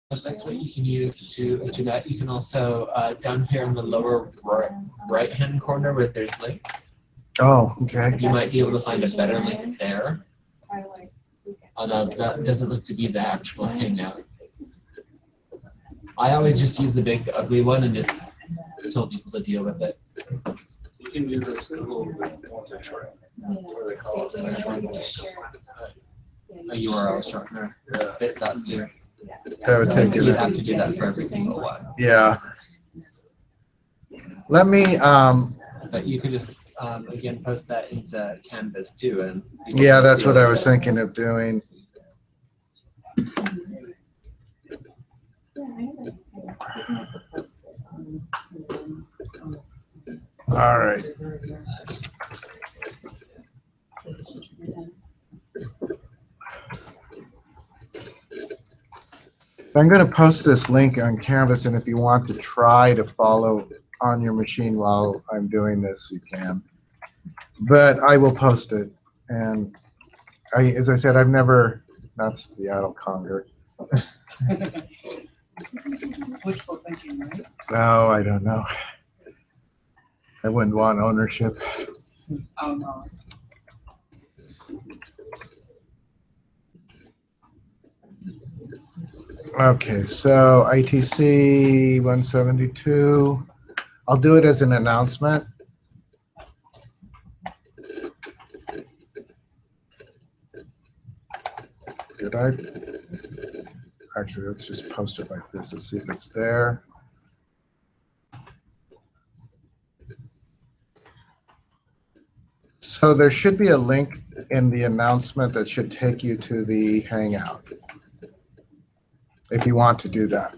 That's what you can use to do that. You can also, down here in the lower right-hand corner where there's links, Oh, okay. you might be able to find a better link there. Although that doesn't look to be the actual Hangout. I always just use the big ugly one and just tell people to deal with it. You can do this little multi-track. What do they call it? A URL shortener. Bit.do. That would take You it. have to do that for every single one. Yeah. Let me, But you could just, again, post that into Canvas too. And yeah, that's what I was thinking of doing. All right. I'm going to post this link on Canvas, and if you want to try to follow on your machine while I'm doing this, you can. But I will post it. And as I said, I've never, not Seattle Conger. Wishful thinking, right? No, I don't know. I wouldn't want ownership. Oh, no. Okay, so ITC 172. I'll do it as an announcement. Did I? Actually, let's just post it like this. Let's see if it's there. So there should be a link in the announcement that should take you to the Hangout, if you want to do that.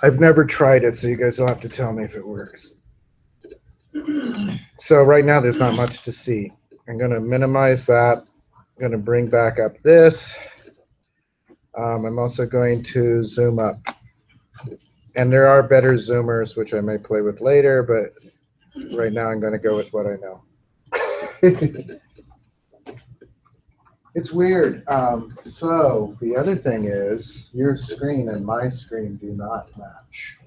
I've never tried it, so you guys will have to tell me if it works. So right now there's not much to see. I'm going to minimize that. I'm going to bring back up this. I'm also going to zoom up. And there are better zoomers, which I may play with later, but right now I'm going to go with what I know. It's weird. So the other thing is your screen and my screen do not match.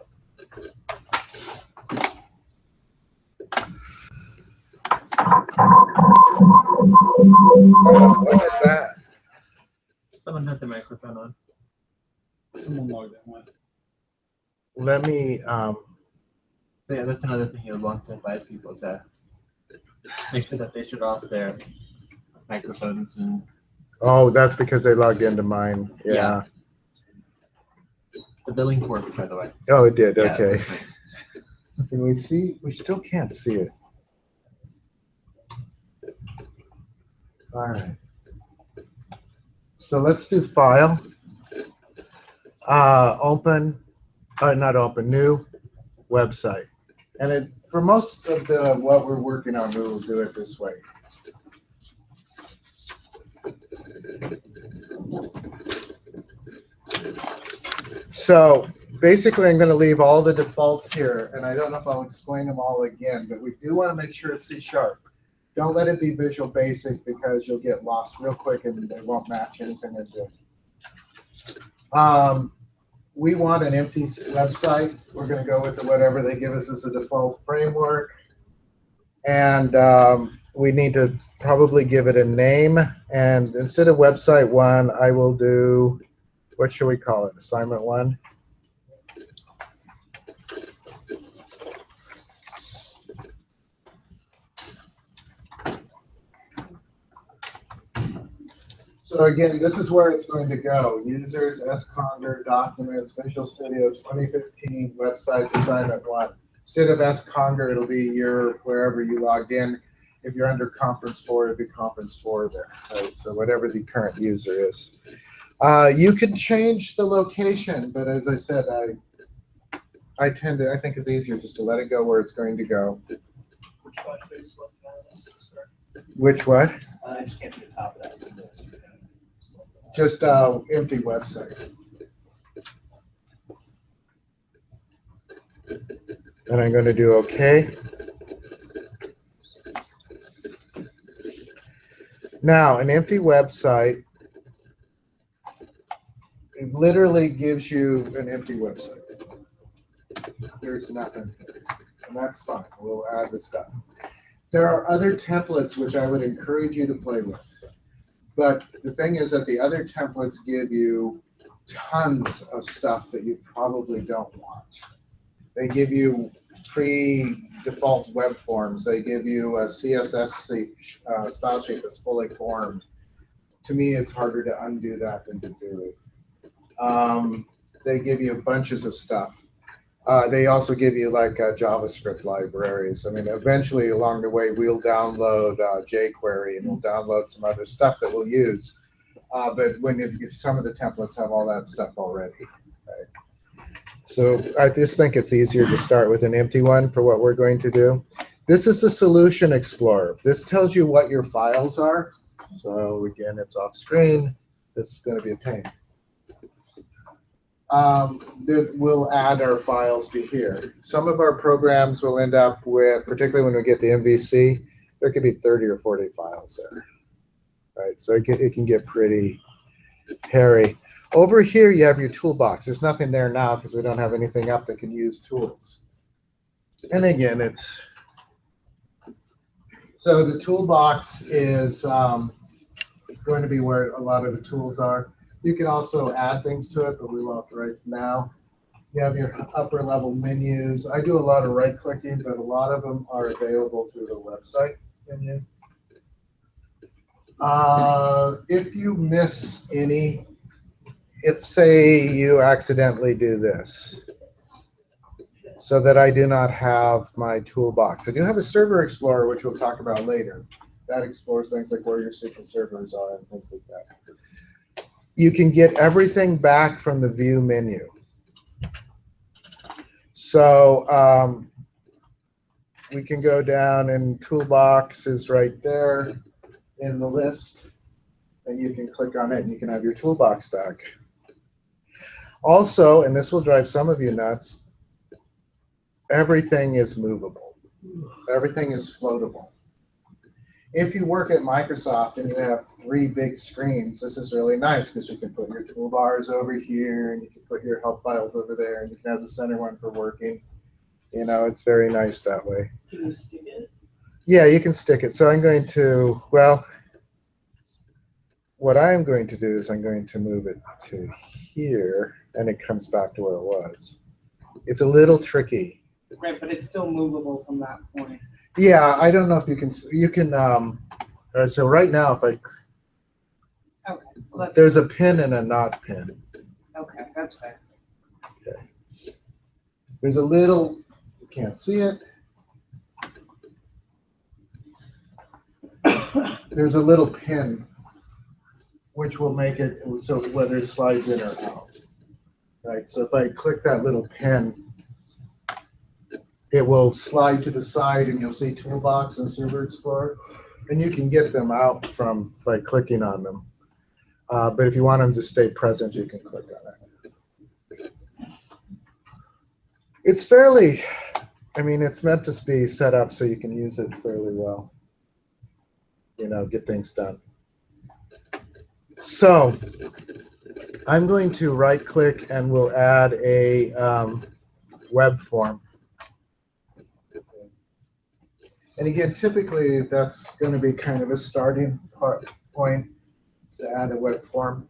Oh, what is that? Someone had the microphone on. Someone logged that one. Let me, So yeah, that's another thing you would want to advise people to make sure that they shut off their microphones and. oh, that's because they logged into mine. Yeah. Yeah. The link worked, by the way. Oh, it did. Yeah, Okay. that's great. Can we see? We still can't see it. All right. So let's do file. Open, not open, new website. And it, for most of the what we're working on, we will do it this way. So basically, I'm going to leave all the defaults here, and I don't know if I'll explain them all again, but we do want to make sure it's C#. Don't let it be Visual Basic because you'll get lost real quick and it won't match anything they're doing. We want an empty website. We're going to go with whatever they give us as a default framework. And we need to probably give it a name. And instead of website 1, I will do, what should we call it? Assignment 1? So again, this is where it's going to go. Users, SConger, Documents, Visual Studio 2015, Websites, Assignment 1. Instead of SConger, it'll be your wherever you logged in. If you're under Conference 4, it'll be Conference 4 there. Right? So whatever the current user is. You can change the location, but as I said, I think it's easier just to let it go where it's going to go. Which what? I just can't see the top of that window. Just empty website. And I'm going to do OK. Now, an empty website It literally gives you an empty website. There's nothing, and that's fine. We'll add the stuff. There are other templates which I would encourage you to play with. But the thing is that the other templates give you tons of stuff that you probably don't want. They give you pre-default web forms. They give you a CSS style sheet that's fully formed. To me, it's harder to undo that than to do it. They give you bunches of stuff. They also give you like JavaScript libraries. I mean, eventually along the way, we'll download jQuery and we'll download some other stuff that we'll use. But if some of the templates have all that stuff already. Right? So I just think it's easier to start with an empty one for what we're going to do. This is the Solution Explorer. This tells you what your files are. So again, it's off screen. This is going to be a pain. We'll add our files to here. Some of our programs will end up with, particularly when we get the MVC, there could be 30 or 40 files there. Right, so it can get pretty hairy. Over here, you have your toolbox. There's nothing there now because we don't have anything up that can use tools. And again, it's so the toolbox is going to be where a lot of the tools are. You can also add things to it, but we won't right now. You have your upper level menus. I do a lot of right clicking, but a lot of them are available through the website menu. If you miss any, if say you accidentally do this, so that I do not have my toolbox. I do have a server explorer, which we'll talk about later. That explores things like where your SQL servers are and things like that. You can get everything back from the view menu. So we can go down and toolbox is right there in the list. And you can click on it and you can have your toolbox back. Also, and this will drive some of you nuts, everything is movable. Everything is floatable. If you work at Microsoft and you have 3 big screens, this is really nice because you can put your toolbars over here and you can put your help files over there and you can have the center one for working. You know, it's very nice that way. Can you stick it? Yeah, you can stick it. So I'm going to, well, what I'm going to do is I'm going to move it to here and it comes back to where it was. It's a little tricky. Right, but it's still movable from that point. Yeah, I don't know if you can, so right now if I, Okay, well, there's a pin and a not pin. okay, that's fair. Okay. There's a little, you can't see it. There's a little pin which will make it so whether it slides in or out. Right, so if I click that little pin, it will slide to the side and you'll see Toolbox and Server Explorer. And you can get them out from by clicking on them. But if you want them to stay present, you can click on it. It's fairly, I mean, it's meant to be set up so you can use it fairly well. You know, get things done. So I'm going to right click and we'll add a web form. And again, typically that's going to be kind of a starting point to add a web form.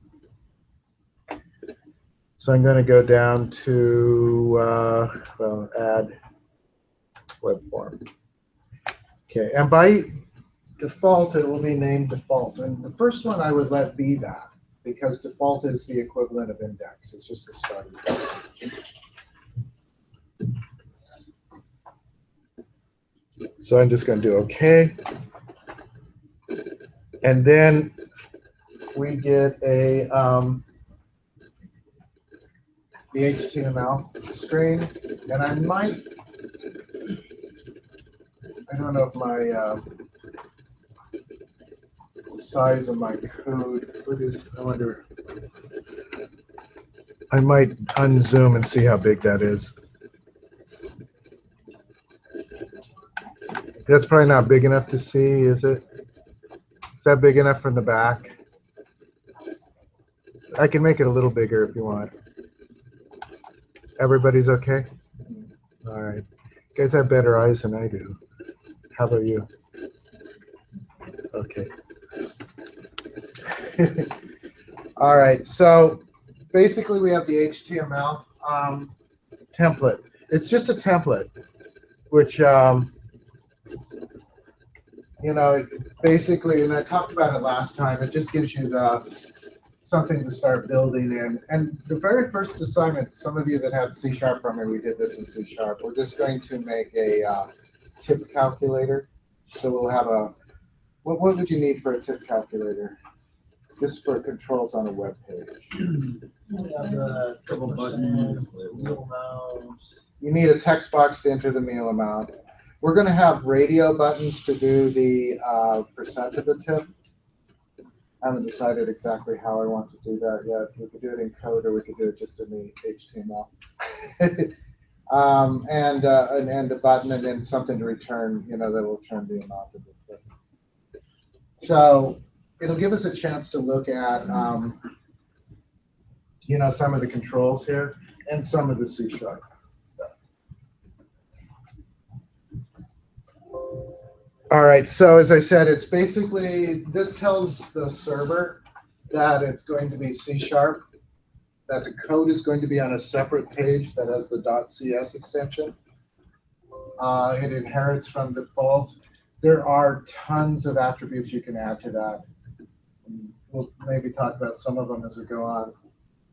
So I'm going to go down to well, add web form. Okay, and by default it will be named default. And the first one I would let be that because default is the equivalent of index. It's just a starting point. So I'm just going to do OK. And then we get a the HTML screen. And I might, I don't know if my the size of my code, what is, I wonder, I might unzoom and see how big that is. That's probably not big enough to see, is it? Is that big enough from the back? I can make it a little bigger if you want. Everybody's okay? All right. You guys have better eyes than I do. How about you? Okay. All right. So basically, we have the HTML template. It's just a template, which you know, basically, and I talked about it last time. It just gives you something to start building in. And the very first assignment, some of you that have C# from me, we did this in C#. We're just going to make a tip calculator. So we'll have a, what would you need for a tip calculator? Just for controls on a web page. Couple buttons, wheel mouse. You need a text box to enter the meal amount. We're going to have radio buttons to do the percent of the tip. I haven't decided exactly how I want to do that yet. We could do it in code or we could do it just in the HTML. And a button and then something to return, you know, that will return the amount of the tip. So it'll give us a chance to look at, you know, some of the controls here and some of the C#. All right, so as I said, it's basically, this tells the server that it's going to be C#, that the code is going to be on a separate page that has the .cs extension. It inherits from default. There are tons of attributes you can add to that. We'll maybe talk about some of them as we go on.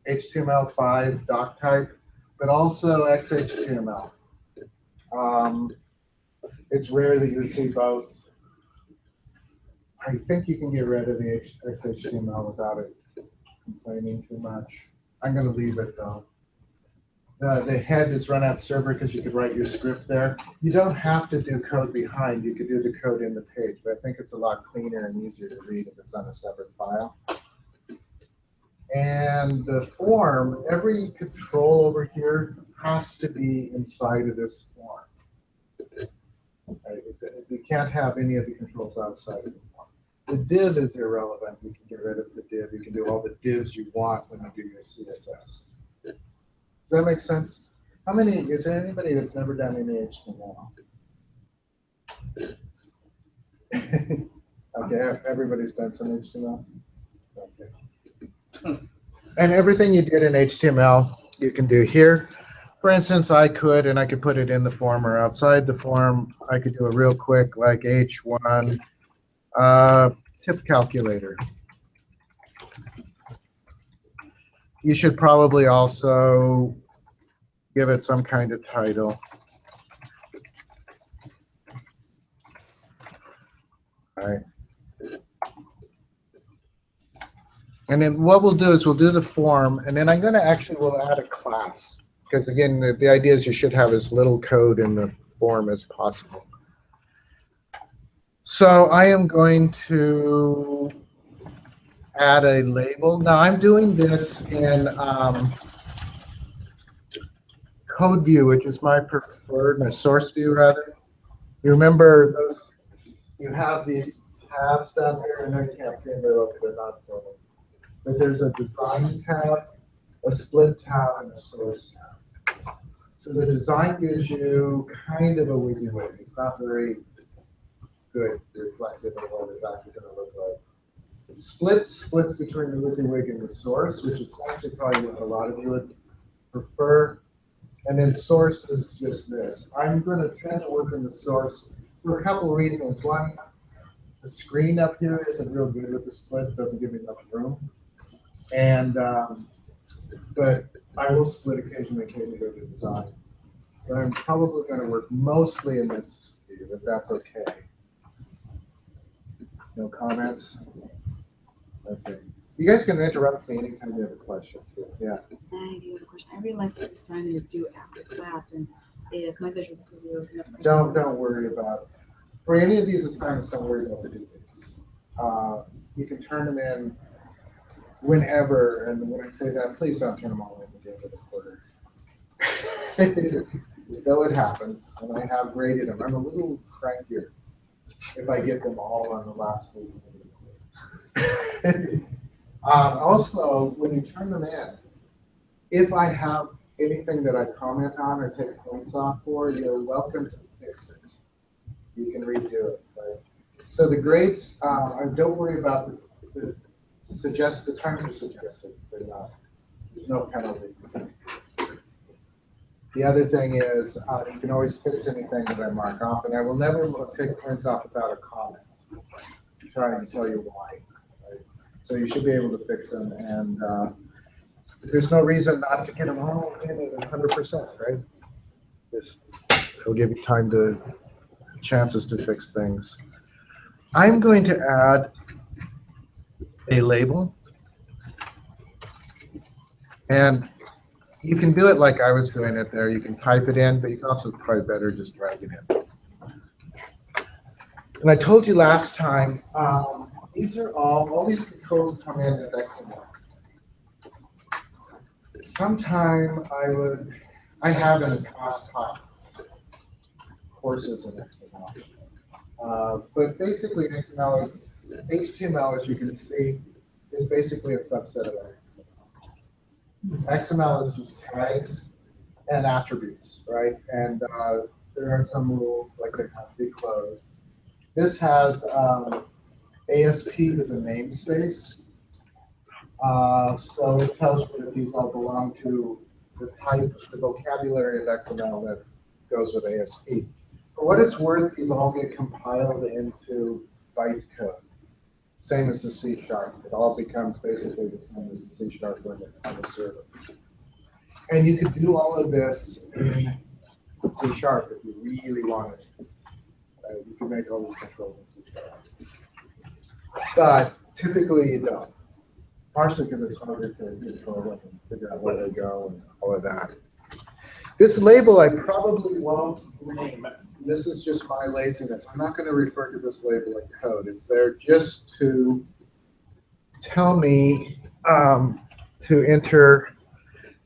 HTML5 doc type, but also XHTML. It's rare that you would see both. I think you can get rid of the XHTML without it complaining too much. I'm going to leave it though. The head is run out server because you could write your script there. You don't have to do code behind. You could do the code in the page, but I think it's a lot cleaner and easier to read if it's on a separate file. And the form, every control over here has to be inside of this form. You can't have any of the controls outside of the form. The div is irrelevant. You can get rid of the div. You can do all the divs you want when you do your CSS. Does that make sense? Is there anybody that's never done any HTML? Okay, everybody's done some HTML? Okay. And everything you did in HTML, you can do here. For instance, I could put it in the form or outside the form. I could do a real quick, like H1 tip calculator. You should probably also give it some kind of title. All right. And then what we'll do is we'll do the form, and then I'm going to we'll add a class. Because again, the idea is you should have as little code in the form as possible. So I am going to add a label. Now I'm doing this in code view, which is my preferred, my source view rather. You remember those? You have these tabs down here, and I can't see them very well because they're not so. But there's a design tab, a split tab, and a source tab. So the design gives you kind of a WYSIWYG. It's not very good reflective of what it's actually going to look like. Split splits between the WYSIWYG and the source, which is actually probably what a lot of you would prefer. And then source is just this. I'm going to tend to work in the source for a couple of reasons. One, the screen up here isn't real good with the split. It doesn't give me enough room. And but I will split occasionally go to design. But I'm probably going to work mostly in this view, if that's okay. No comments? Okay. You guys can interrupt me anytime you have a question. Yeah. I do have a question. I realized that this assignment is due after class, and my Visual Studio is not. Don't worry about it. For any of these assignments, don't worry about the due dates. You can turn them in whenever, and when I say that, please don't turn them all in at the end of the quarter. Though it happens, and I have graded them. I'm a little crankier if I get them all on the last week. Also, when you turn them in, if I have anything that I comment on or take points off for, you're welcome to fix it. You can redo it, right? So the grades, don't worry about the terms are suggested. They're not. There's no penalty. The other thing is, you can always fix anything that I mark off, and I will never take points off without a comment. I'm trying to tell you why. Right? So you should be able to fix them, and there's no reason not to get them all in at 100%, right? It'll give you chances to fix things. I'm going to add a label, and you can do it like I was doing it there. You can type it in, but you can also probably better just drag it in. And I told you last time, these are all these controls come in as XML. Sometime I have in the past taught courses in XML. But basically HTML, as you can see, is basically a subset of XML. XML is just tags and attributes, right? And there are some rules, like they have to be closed. This has ASP as a namespace. So it tells you that these all belong to the type, the vocabulary of XML that goes with ASP. For what it's worth, these all get compiled into bytecode. Same as the C#. It all becomes basically the same as the C# when it's on the server. And you could do all of this in C# if you really wanted to. You can make all these controls in C#. But typically you don't. Partially because it's harder to control and figure out where they go and all of that. This label I probably won't name. This is just my laziness. I'm not going to refer to this label in code. It's there just to tell me to enter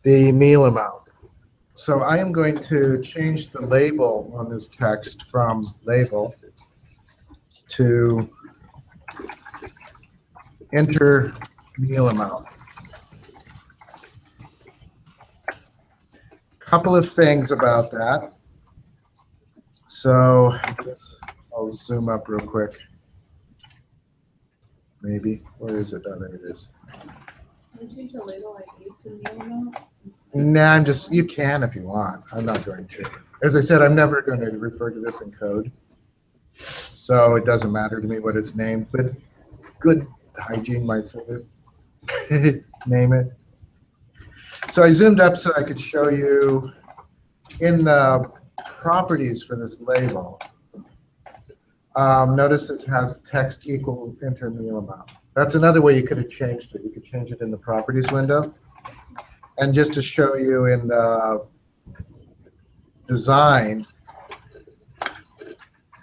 the meal amount. So I am going to change the label on this text from label to enter meal amount. Couple of things about that. So I'll zoom up real quick. Maybe. Where is it? Oh, there it is. Can you change the label ID to meal amount? Nah, you can if you want. I'm not going to. As I said, I'm never going to refer to this in code. So it doesn't matter to me what it's named, but good hygiene might say it. Name it. So I zoomed up so I could show you in the properties for this label. Notice it has text equal enter meal amount. That's another way you could have changed it. You could change it in the properties window. And just to show you in the design,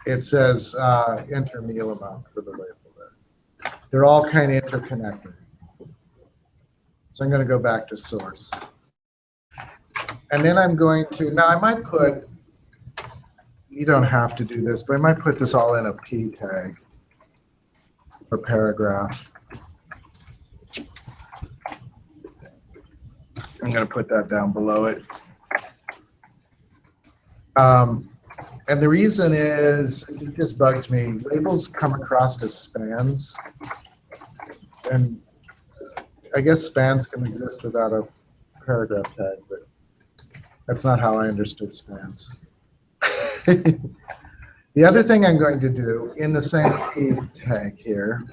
it says enter meal amount for the label there. They're all kind of interconnected. So I'm going to go back to source. And then I'm going to, now I might put, you don't have to do this, but I might put this all in a P tag for paragraph. I'm going to put that down below it. And the reason is, it just bugs me. Labels come across as spans. And I guess spans can exist without a paragraph tag, but that's not how I understood spans. The other thing I'm going to do in the same P tag here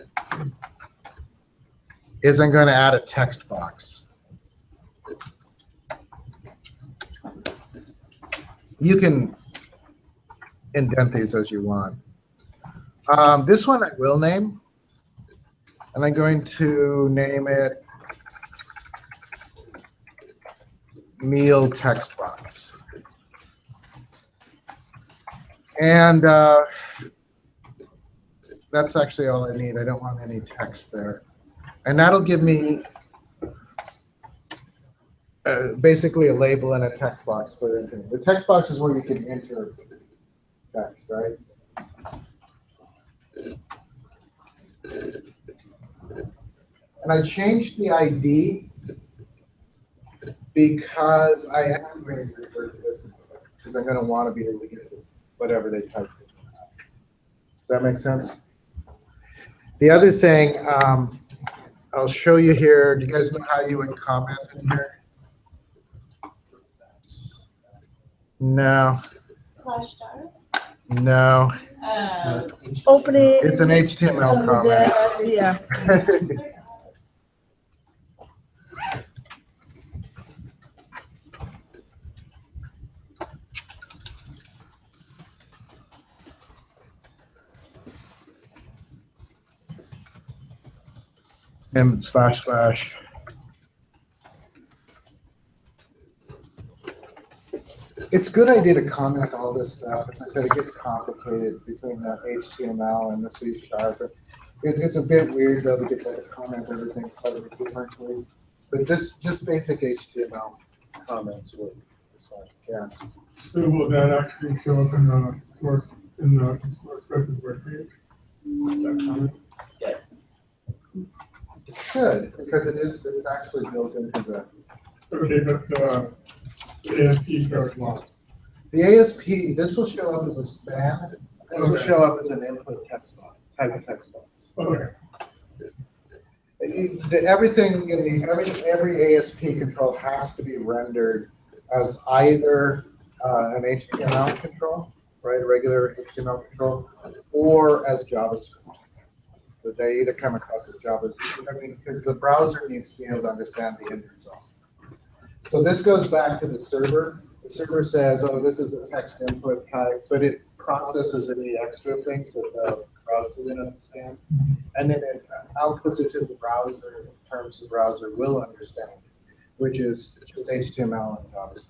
is I'm going to add a text box. You can indent these as you want. This one I will name, and I'm going to name it meal text box. And that's actually all I need. I don't want any text there. And that'll give me basically a label and a text box for entering. The text box is where you can enter text, right? And I changed the ID because I am going to refer to this because I'm going to want to be able to get whatever they type. Does that make sense? The other thing, I'll show you here. Do you guys know how you would comment in here? No. /star. No. Opening. It's an HTML comment. Yeah. And //. It's a good idea to comment all this stuff. As I said, it gets complicated between the HTML and the C#. It's a bit weird though because you have to comment everything slightly differently. But this just basic HTML comments work. So, yeah. So will that actually show up in the course record page? That comment? It should, because it's actually built into the Okay, but the ASP code not. the ASP. This will show up as a span. This will Okay. show up as an input text box, type of text box. Okay. Everything in the every ASP control has to be rendered as either an HTML control, right, a regular HTML control, or as JavaScript. But they either come across as JavaScript. I mean, because the browser needs to be able to understand the end result. So this goes back to the server. The server says, "Oh, this is a text input type," but it processes any extra things that the browser didn't understand, and then it outputs it to the browser in terms the browser will understand, which is just HTML and JavaScript.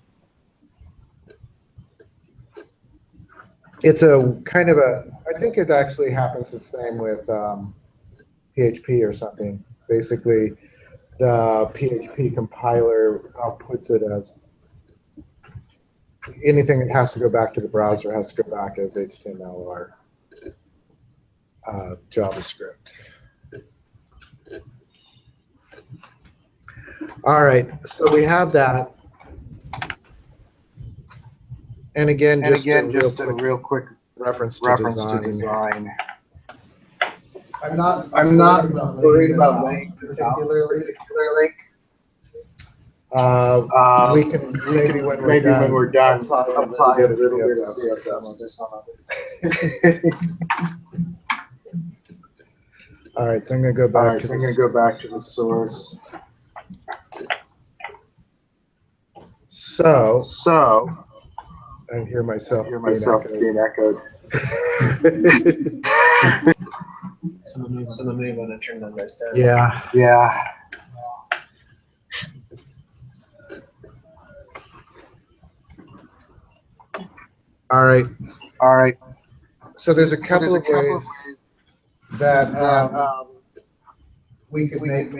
It's a kind of a, I think it actually happens the same with PHP or something. Basically, the PHP compiler outputs it as anything that has to go back to the browser has to go back as HTML or JavaScript. All right, so we have that. And again, just a real quick reference to design. I'm not worried about length particularly. We can maybe when we're done apply a little bit of CSS. All right, so I'm going to go back to the source. So I hear myself being echoed. Someone may want to turn on their sound. Yeah. All right. So there's a couple of ways that we could make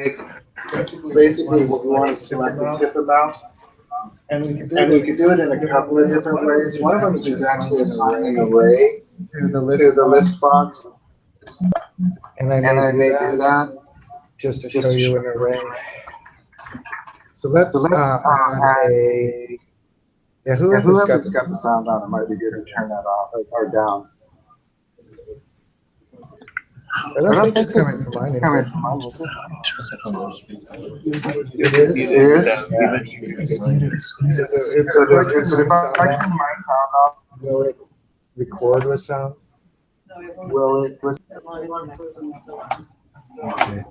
basically what we want to select the tip amount. And we could do it in a couple of different ways. One of them is actually assigning an array to the list box. And I may do that just to show you an array. So let's add a, whoever's got the sound on, it might be good to turn that off or down. I don't think it's coming from mine. It is? So if I turn my sound off, will it record with sound? Will it? Okay.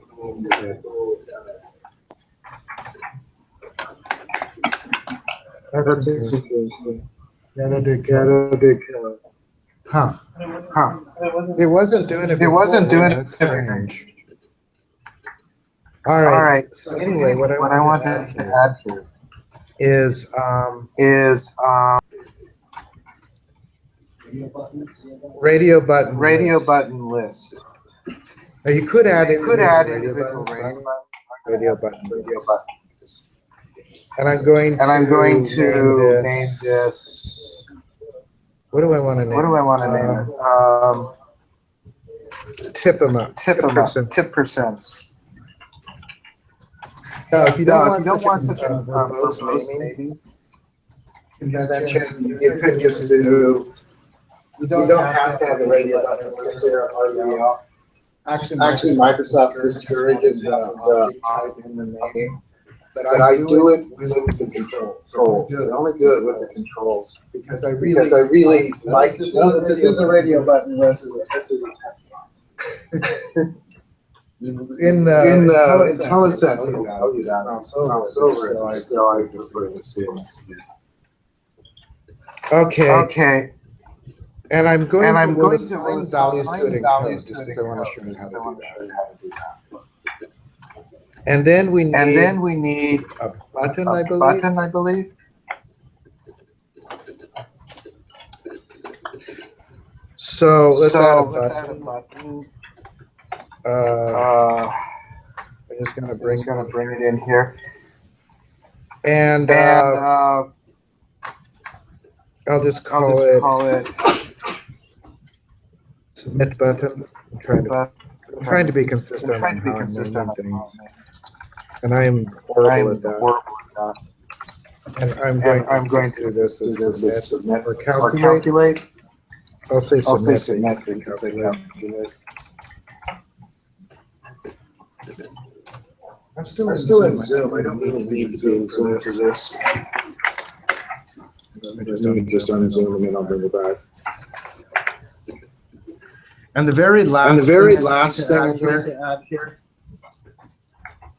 That's interesting. Yeah, that did kill it. Huh. It wasn't doing it. That's strange. All right. So anyway, what I want to add here is radio button list. Now you could add individual radio buttons. And I'm going to name this. What do I want to name it? Tip amount. Tip percents. No, if you don't want such a verbose verbose naming convention, you could just do, you don't have to have the radio button listed on RDL. Actually, Microsoft discourages the object type in the name, but I do it with the controls. I only do it with the controls because I really like to know that this is a radio button versus this is a text box. in IntelliSense, it'll tell you that. Mouse Mouse over over it, it, still I prefer to see it. Okay, and I'm going to going assign to assign values to it in values code, to it just in because I want to code, show you how because I want to show you how to do that. And then we need need a button, I a believe. button, I believe. So let's add a Let's add a button. button. I'm just going to Bring it in here. and I'll just call it submit button. I'm trying to be consistent on how I'm naming things, and I am horrible at that. And I'm going to do this as submit or calculate. I'll say submit because I calculate. I'm still in Zoom. I don't really need to be in Zoom for this. Just on Zoom, and then I'll bring it back. And the very last thing I'm going to add here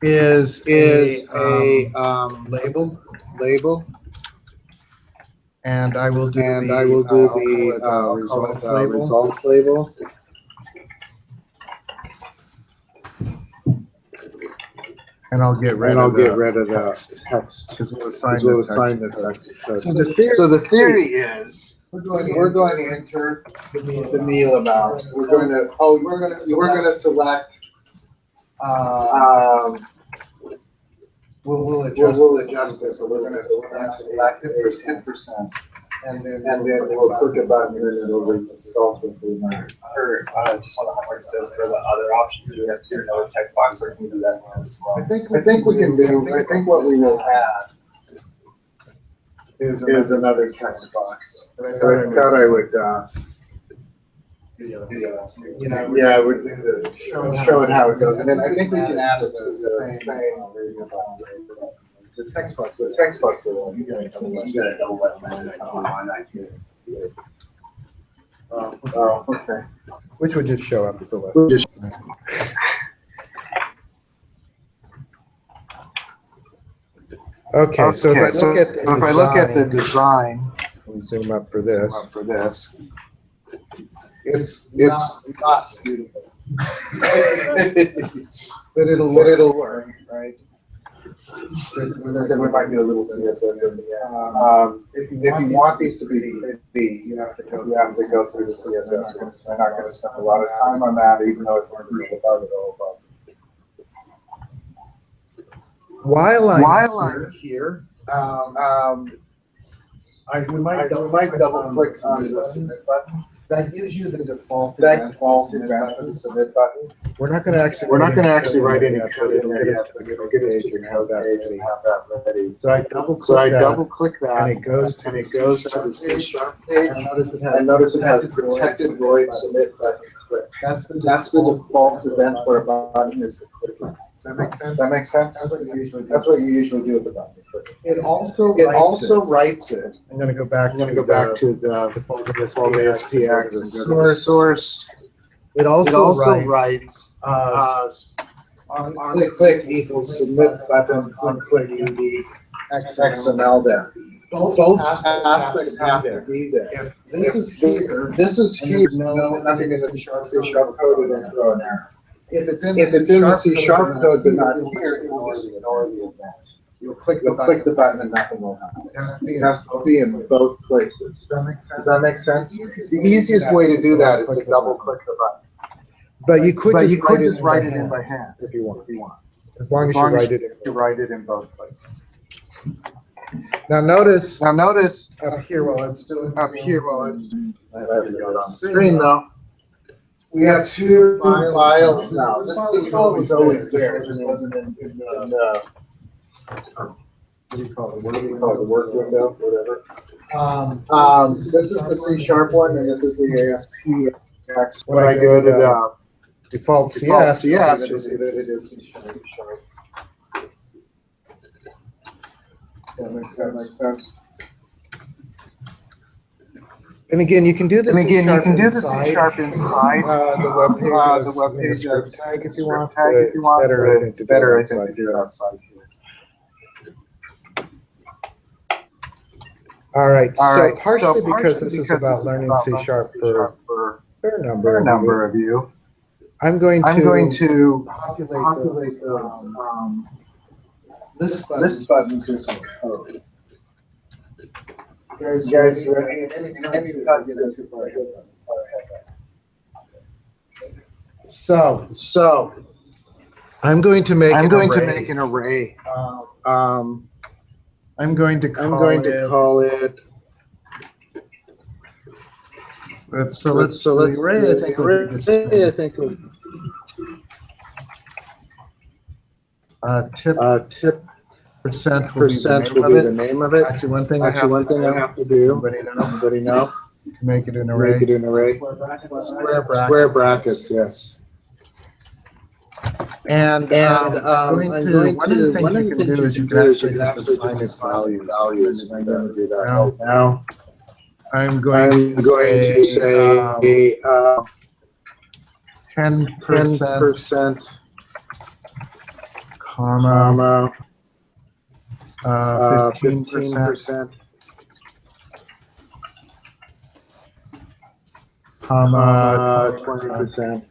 is a label. And I will do the result label. And I'll get rid of the text because we'll assign the text. So the theory is we're going to enter the meal amount. We're going to select. We'll adjust this. So we're going to select it for 10%, and then we'll click a button and then it'll result with the amount. Or just on the homework it says for the other options, you guys here know text box, or can we do that one as well? I think we can do. I think what we will add is another text box. But I thought I would. Yeah, we're showing how it goes, and then I think we can add the same the text box. The text box. You got a double Oh, okay. Which would just show up as a list. Okay, so if I look at the design, zoom up for this. It's not beautiful, but it'll work, right? We might do a little CSS in the end. If you want these to be pretty, you have to go through the CSS. We're not going to spend a lot of time on that, even though it's a crucial part of the whole process. While I'm here, we might double click on the submit button. That gives you the default event for the submit button. We're not going to actually write any code in there yet. It'll get us to the code page and have that ready. So I double click that, and it goes to the C# page. And notice it has protected void submit button click. That's the default event where a button is clicked. That makes sense? That's what you usually do with the button. It also writes it. I'm going to go back to the default ASPX and source. It also writes on click equals submit button on click the XML there. Both aspects have to be there. If this is here, nothing in the C# code, then throw an error. If it's in the C# code but not here, you'll just ignore the event. You'll click the button and nothing will happen. It has to be in both places. Does that make sense? The easiest way to do that is to double click the button. But you could just write it in by hand if you want. As long as you write it in both places. Now notice up here while it's still I have to go on the screen though. We have two files now. This file was always there. It just wasn't in what do you call it? What do you call it, the work window, whatever. This This is the C# one, and this is the ASP. When I go to the default CS, CS, you'll see that it is C#. That makes That makes sense. And again, you can do this. And again, you can do the inside, C# inside the web page. the web page as as tag if a you want. tag if you want. Better, I think, It's better, I think, to do it outside here. All right. All So right, partially because this is about learning C# for for a fair a number fair of number you, of you, I'm going to populate those. This this button's just a code. You guys, Guys, ready? ready? Anytime you get too far ahead. So I'm going to make I'm an going to array. make an array. I'm going to call it. Let's the array. I think would be I think tip percent will will be the name of it. Actually, one thing I have to do. Anybody Anybody know? to make it an array. Make it an array. Square brackets, yes. And I'm going one of the things you can do is you can actually just assign its values. I'm going to do that right now. I'm going to say 10%, comma, 15%, comma, 20%.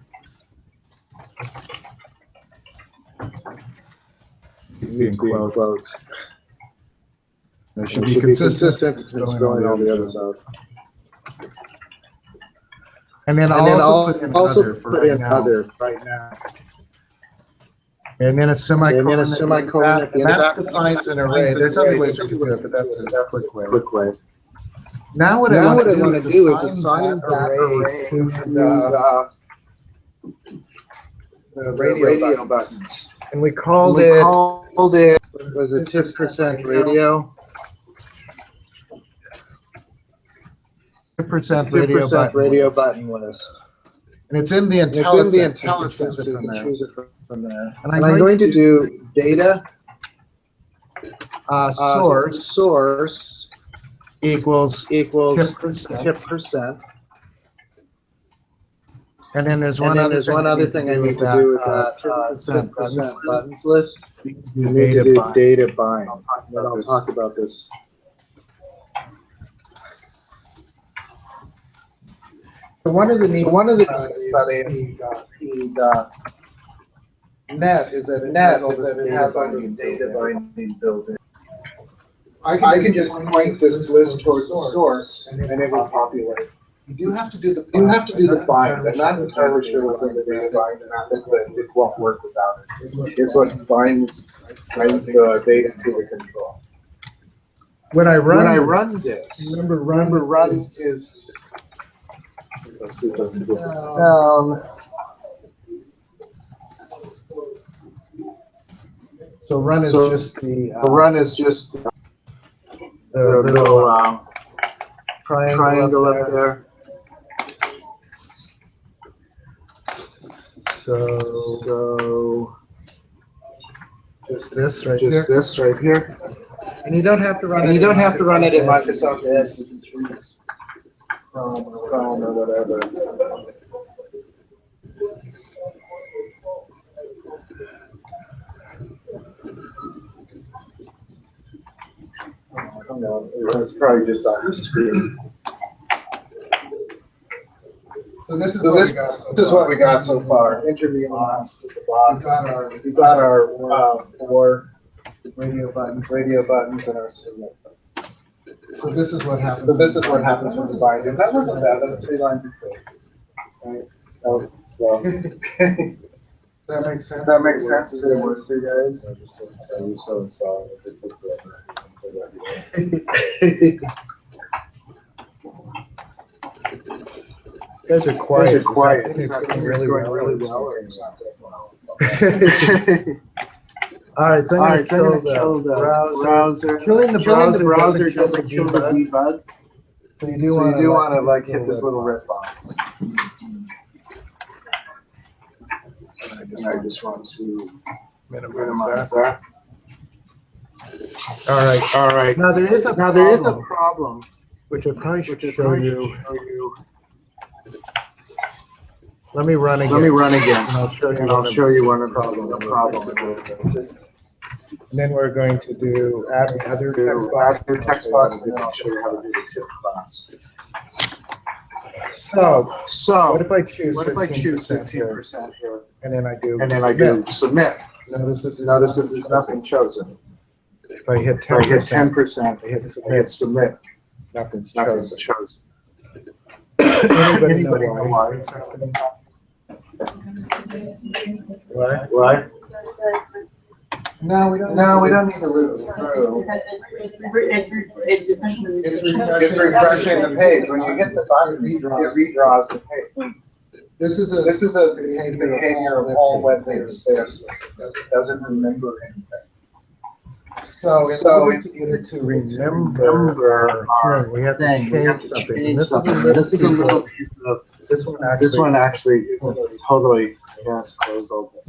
In quotes. It should be consistent. It's going all the others out. And then I'll also put in other for right now. And then a semicolon. At the end of that defines an array. There's other ways you can do it, but that's a quick way. Now what I want to do is assign that array to the radio buttons. And we called it, was it tip% radio? tip% radio button list. And it's in the IntelliSense. So you can choose it from there. And I'm going to do data source equals tip%. And then there's one other thing I need to do with that tip% buttons list. You need to do data bind. Then I'll talk about this. So one of the things about ASP.NET is that it has all this data binding built in. I can just point this list towards the source, and it will populate. You do have to do the bind. I'm not entirely sure what's in the data bind method, but it won't work without it. It's what binds the data to the control. When I run this, remember run is. Let's see if I can get this down. So run is just the little triangle up there. So just this right here. And you don't have to run it. And you don't have to run it in Microsoft Edge. You can choose Chrome or whatever. I don't know. It's probably just on the screen. So this is what we got so far. Interview box with the box. We've got our 4 radio buttons and our signal. So this is what happens. So this is what happens when you bind it. That wasn't bad. That was 3 lines of code. Right? Oh, well. Does that make sense? Does that make sense to you guys? You guys are quiet. It's going really well. All right, so I'm going to kill the browser. Killing the browser doesn't kill the debug. So you do want to like hit this little red box. And I just want to minimize that. All right. Now there is a problem, which I probably should show you. Let me run again. And I'll show you one of the problem. And then we're going to do add other text box, and then I'll show you how to do the tip class. So what if I choose 15% here, and then I do submit. Notice that there's nothing chosen. If I hit 10%, I hit submit. Nothing's chosen. Anybody know why? Why? No, we don't need to loop through. It's refreshing the page. When you hit the button, it redraws the page. This is a behavior of all web pages. It doesn't remember anything. So in order to get it to remember our we have to change something. This is a little piece of this one actually is totally close open.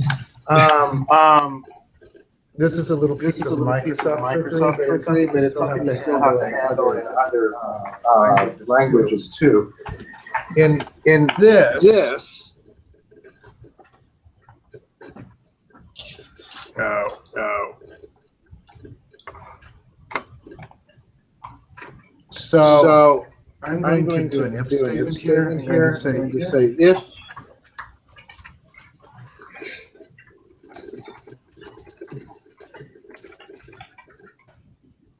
This is a little piece of Microsoft trickery, but it's something you still have to handle in other languages too. In this. So I'm going to do an if statement here. I'm going to say if.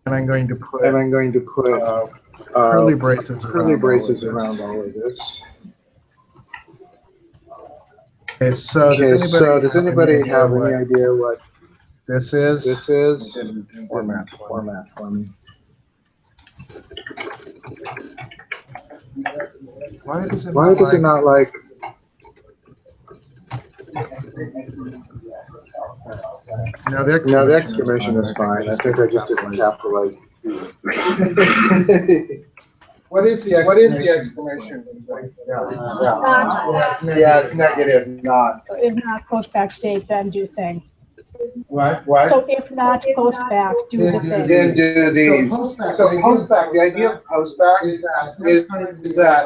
And I'm going to put curly braces around all of this. Okay, so does anybody have any idea what this is? This is format for me. Why does it not like? No, the exclamation is fine. I think I just didn't capitalize. What is the exclamation? Yeah, it's negative, not. So if not post-back state, then do thing. What? So if not post-back, do the thing. Then do these. So postback, the idea of postback is that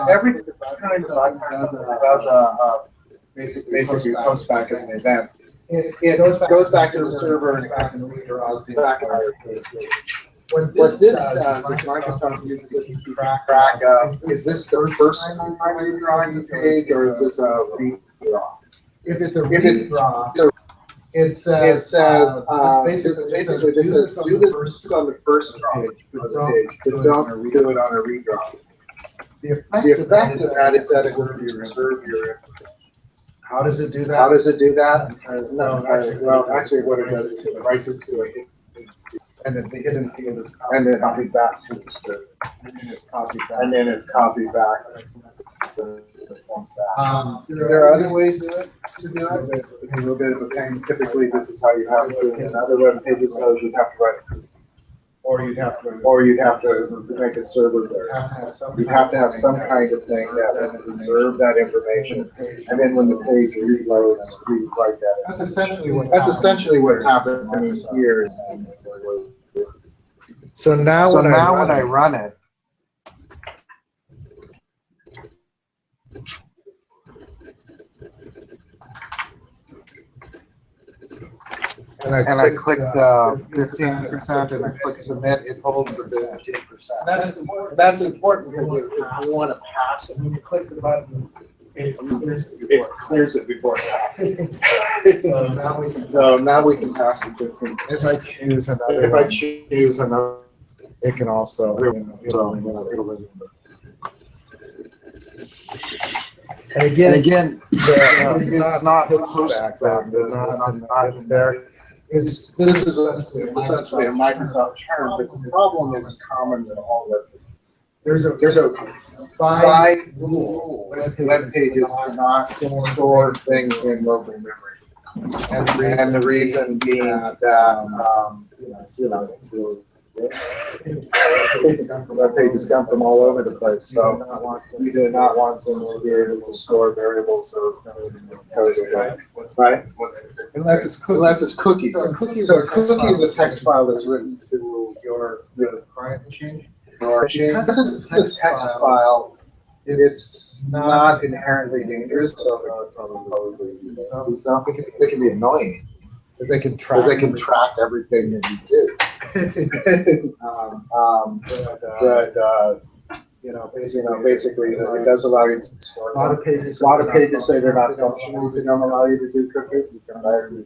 every time about basically postback is an event. It goes back to the server and it kind of redraws the entire page. What this does is Microsoft uses it to track is this the first time you're drawing the page, or is this a redraw? If it's a redraw, it says basically this says do this on the first page of the page, but don't do it on a redraw. The effect of that is that it will reserve your. How does it do that? Well, actually, what it does is it writes it to a and then the hidden field is copied back to the server. And then it's copied back. There are other ways to do it. It's a little bit of a pain. Typically, this is how you have to do it. In other web pages, so you'd have to write it. Or you'd have to make a server there. You'd have to have some kind of thing that would preserve that information, and then when the page reloads, rewrite that. That's essentially what's happening here. So now when I run it, and I click the 15% and I click submit, it holds the 15%. That's important because if you want to pass it, when you click the button, it clears it before it passes. So now we can pass the 15%. If I choose another, it can also. And again, it's not postback. Not there. This is essentially a Microsoft term, but the problem is common in all web pages. There's a by rule, web pages do not store things in local memory. And the reason being that, web pages come from all over the place, so we do not want them to be able to store variables or code away, right? Unless it's cookies. So a cookie is a text file that's written to your client machine. Because it's a text file, it's not inherently dangerous, so they can be annoying. Because they can Because they can track everything that you do. Basically, it does allow you to store. A lot of pages say they're not functional. They don't allow you to do cookies. You've been there and you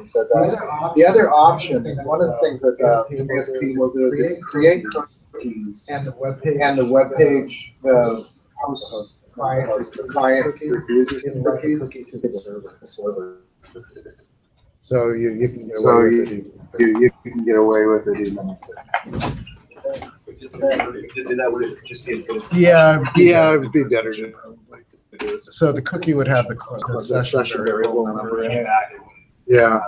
said that. The other option, one of the things that ASP will do is create cookies, And the web page, the host, the client refuses cookies to the server. So you can get So away with it. you can get away with it even. Yeah. Yeah, it would be better to. So the cookie would have the session variable number in it. Yeah.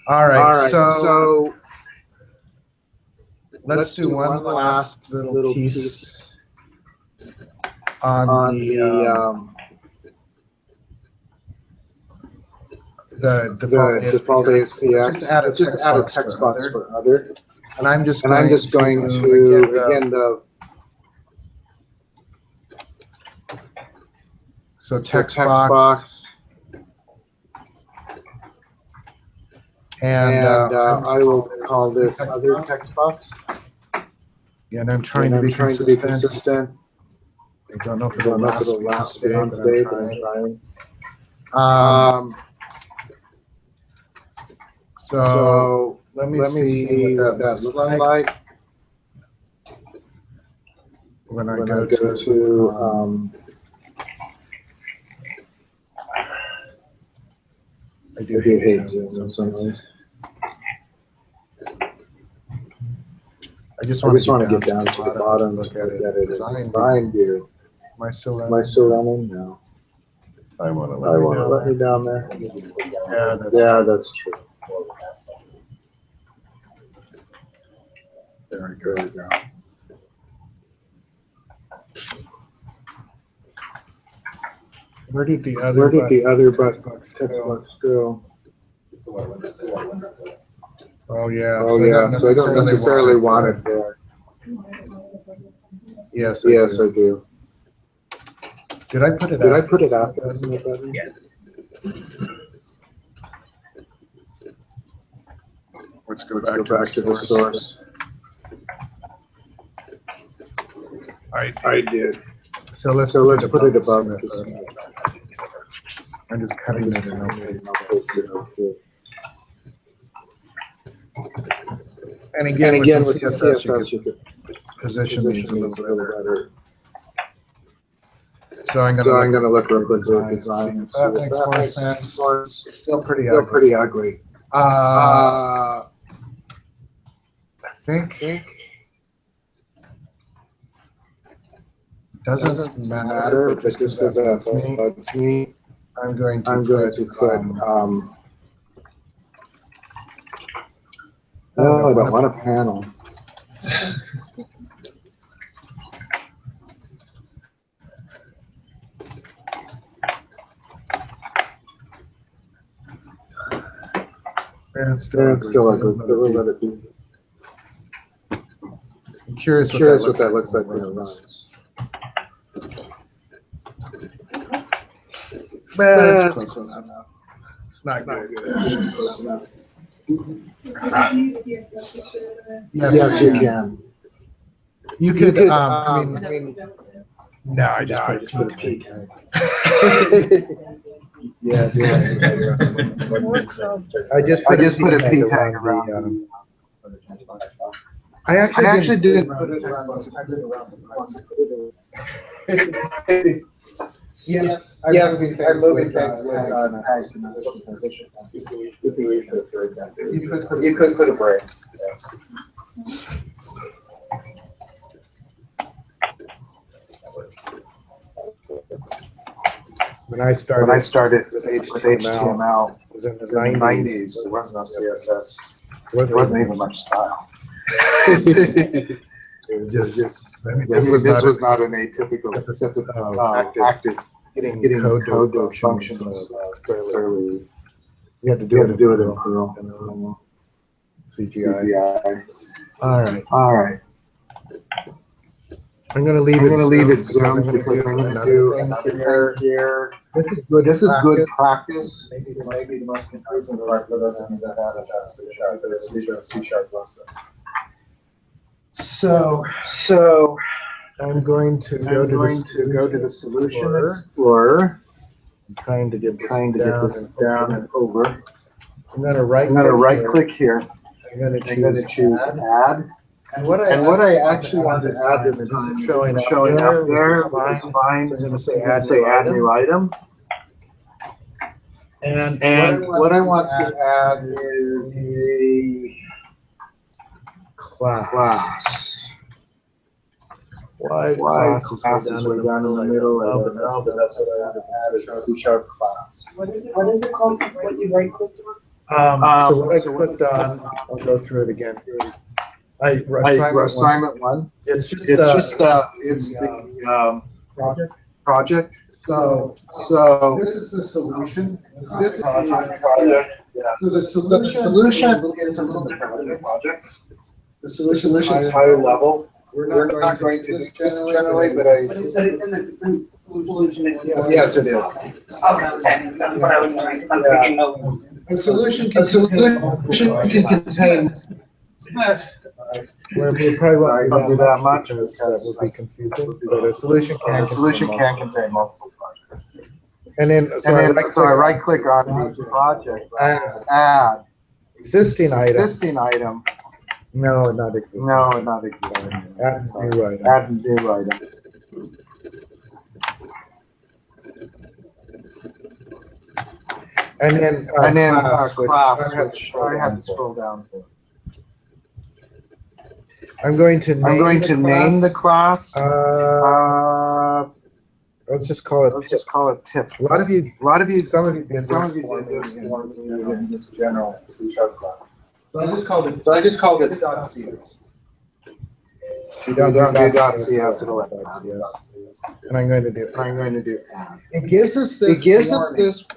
All right, So let's do one last little piece on the default ASP. Let's just add a text box for other. And I'm just going to again so text box. And I will call this other text box. And I'm trying to be consistent. I don't know if it'll last today, but I'm trying. So let me see what that looks like. When I go to I do hate Zoom in some ways. I just want to get down to the bottom, look at it. Design view. Am I still running? No. I want to let me down there. Yeah, that's true. There we go. Where did the other text box go? Oh yeah. So I don't necessarily want it there. Yes, I do. Did I put it after the submit button? Yeah. Let's go back to the source. I did. So let's put it above this. I'm just cutting it and I'll post it out here. And again with CSS, you could position these a little better. So I'm gonna look real quick at design and see if that makes more sense. It's still pretty ugly. I think doesn't matter, but just because that bugs me, I'm going to put no, I don't want a panel. It's still ugly. We'll let it be. I'm curious what that looks like when it runs. But it's close enough. It's not good. It's close enough. Yes, you can. You could. I mean, no, I just put a P tag. Yes. I just put a P tag around. I actually didn't put it around. I did around the Yes, I'm moving things with tags and position. You could put a break. Yes. when I started with HTML, it was in was the in the 90s. 90s. There wasn't no CSS. There There wasn't even much style. It was Just, just, I mean, this was not an atypical, active, getting getting code to to function function was fairly. fairly, You had to you had to do it in Perl, Perl. CGI. CGI. All right. All right. I'm going to leave I'm it going to leave it zoomed zoomed because I'm going to do another thing here. This is good. This is good practice. Maybe Maybe the most confusing part for those of you that have a C-sharp lesson. So I'm going to go to the Solution Explorer. I'm trying to get this down and over. I'm going to right click here. I'm going to choose Add. And what I actually want to add this time is showing up there, which is fine. So I'm going to say Add New Item. And what I want to add is a class. Why classes way down in the middle? I don't know, but that's what I want to add, a C-sharp class. What is it called? What you right clicked on? So what I clicked on, I'll go through it again. Assignment one. It's just the project. So this is the solution. This is the project. Yeah. So the solution is a little different than the project. The solution is higher level. We're not going to do this generally, but I. But it's in the solution. Yes, it is. Okay, that's what I was wondering. I'm thinking of. A solution can contain. Where we probably won't Don't do that much because that would be confusing. But a solution can contain multiple projects. And then so I right click on the project. Add existing existing item. No, not existing. No, not existing. Add new item. Add new item. And then class, which I had to scroll down for. I'm going to name the class. Let's just call it tip. A lot of you, some of you did this in this general C# class. So I just called it tip.cs. If you don't do .cs, it'll let .cs. And I'm going to do add. It gives us this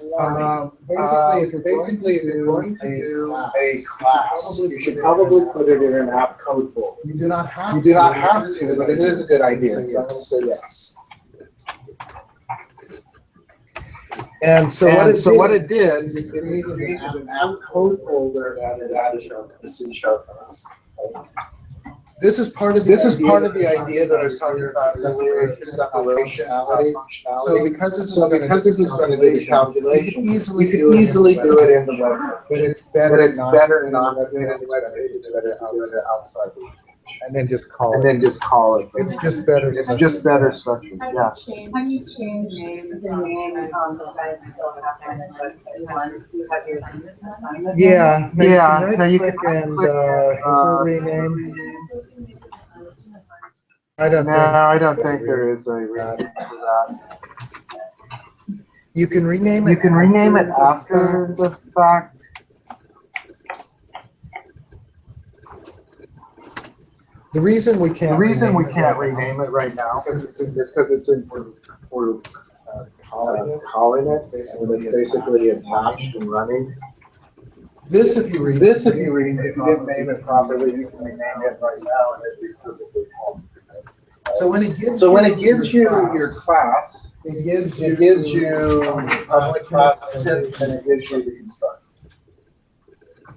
warning. Basically, if you're going to do a class, you should probably put it in an app code folder. You do not have to, but it is a good idea. So I'm going to say yes. And so what it did, it created an app code folder that is added to the C# class. This is part of the idea that I was talking about earlier, functionality. So because this is going to do calculation, you can easily do it in the web, but it's better not to do it in the web page. It's better outside. And then just call it. It's just better. It's just better structured. Yeah. Have you changed the name of the site and Yeah. Now you can rename. I don't think there is a rename for that. You can rename it after the fact. The reason we can't rename it right now is because it's in we're calling it, and it's basically attached and running. If you didn't name it properly, you can rename it right now, and it'd be perfectly fine. So when it gives you your class, it gives you public class tip, and it gives you the instructions.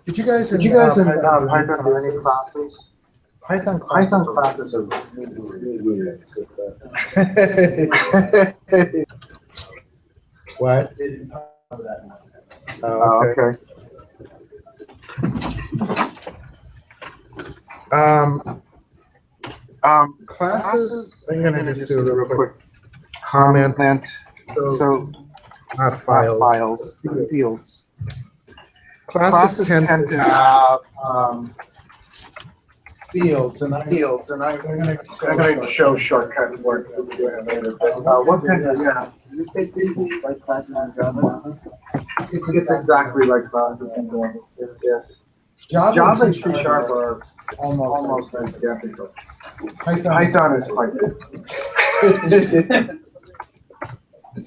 Did you guys in Python do any classes? Python classes are really weird. What? Oh, okay. Classes, I'm going to just do a real quick comment. So not files, fields. Classes tend to have fields, and I'm going to show shortcut for it later. But what kind of Is this basically like classes in Java? It's exactly like classes in Java. Yes. Java and C# are almost identical. Python is quite good.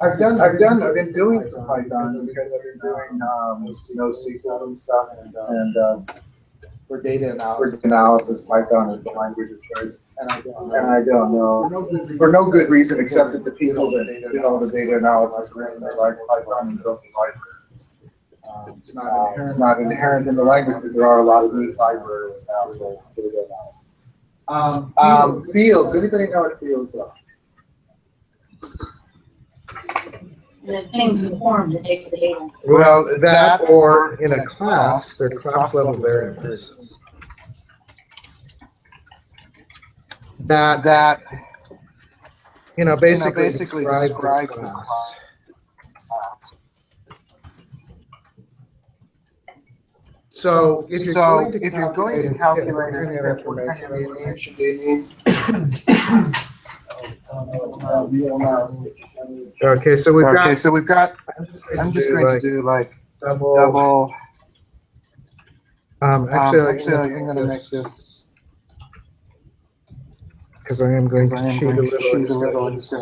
I've been doing some Python because I've been doing NoSQL and stuff, and For data analysis, Python is the language of choice. And I don't know for no good reason except that the people that did all the data analysis are like Python and built the libraries. It's not inherent in the language, but there are a lot of neat libraries now for data analysis. Fields. Anybody know what fields are? The things in the form that take the data. Well, that or in a class, they're class level variables. That basically describe the class. So if you're going to calculate a tip, what kind of information do you need? Okay, so we've got. I'm just going to do like double. Actually, I'm going to make this because I am going to cheat a little. Oops.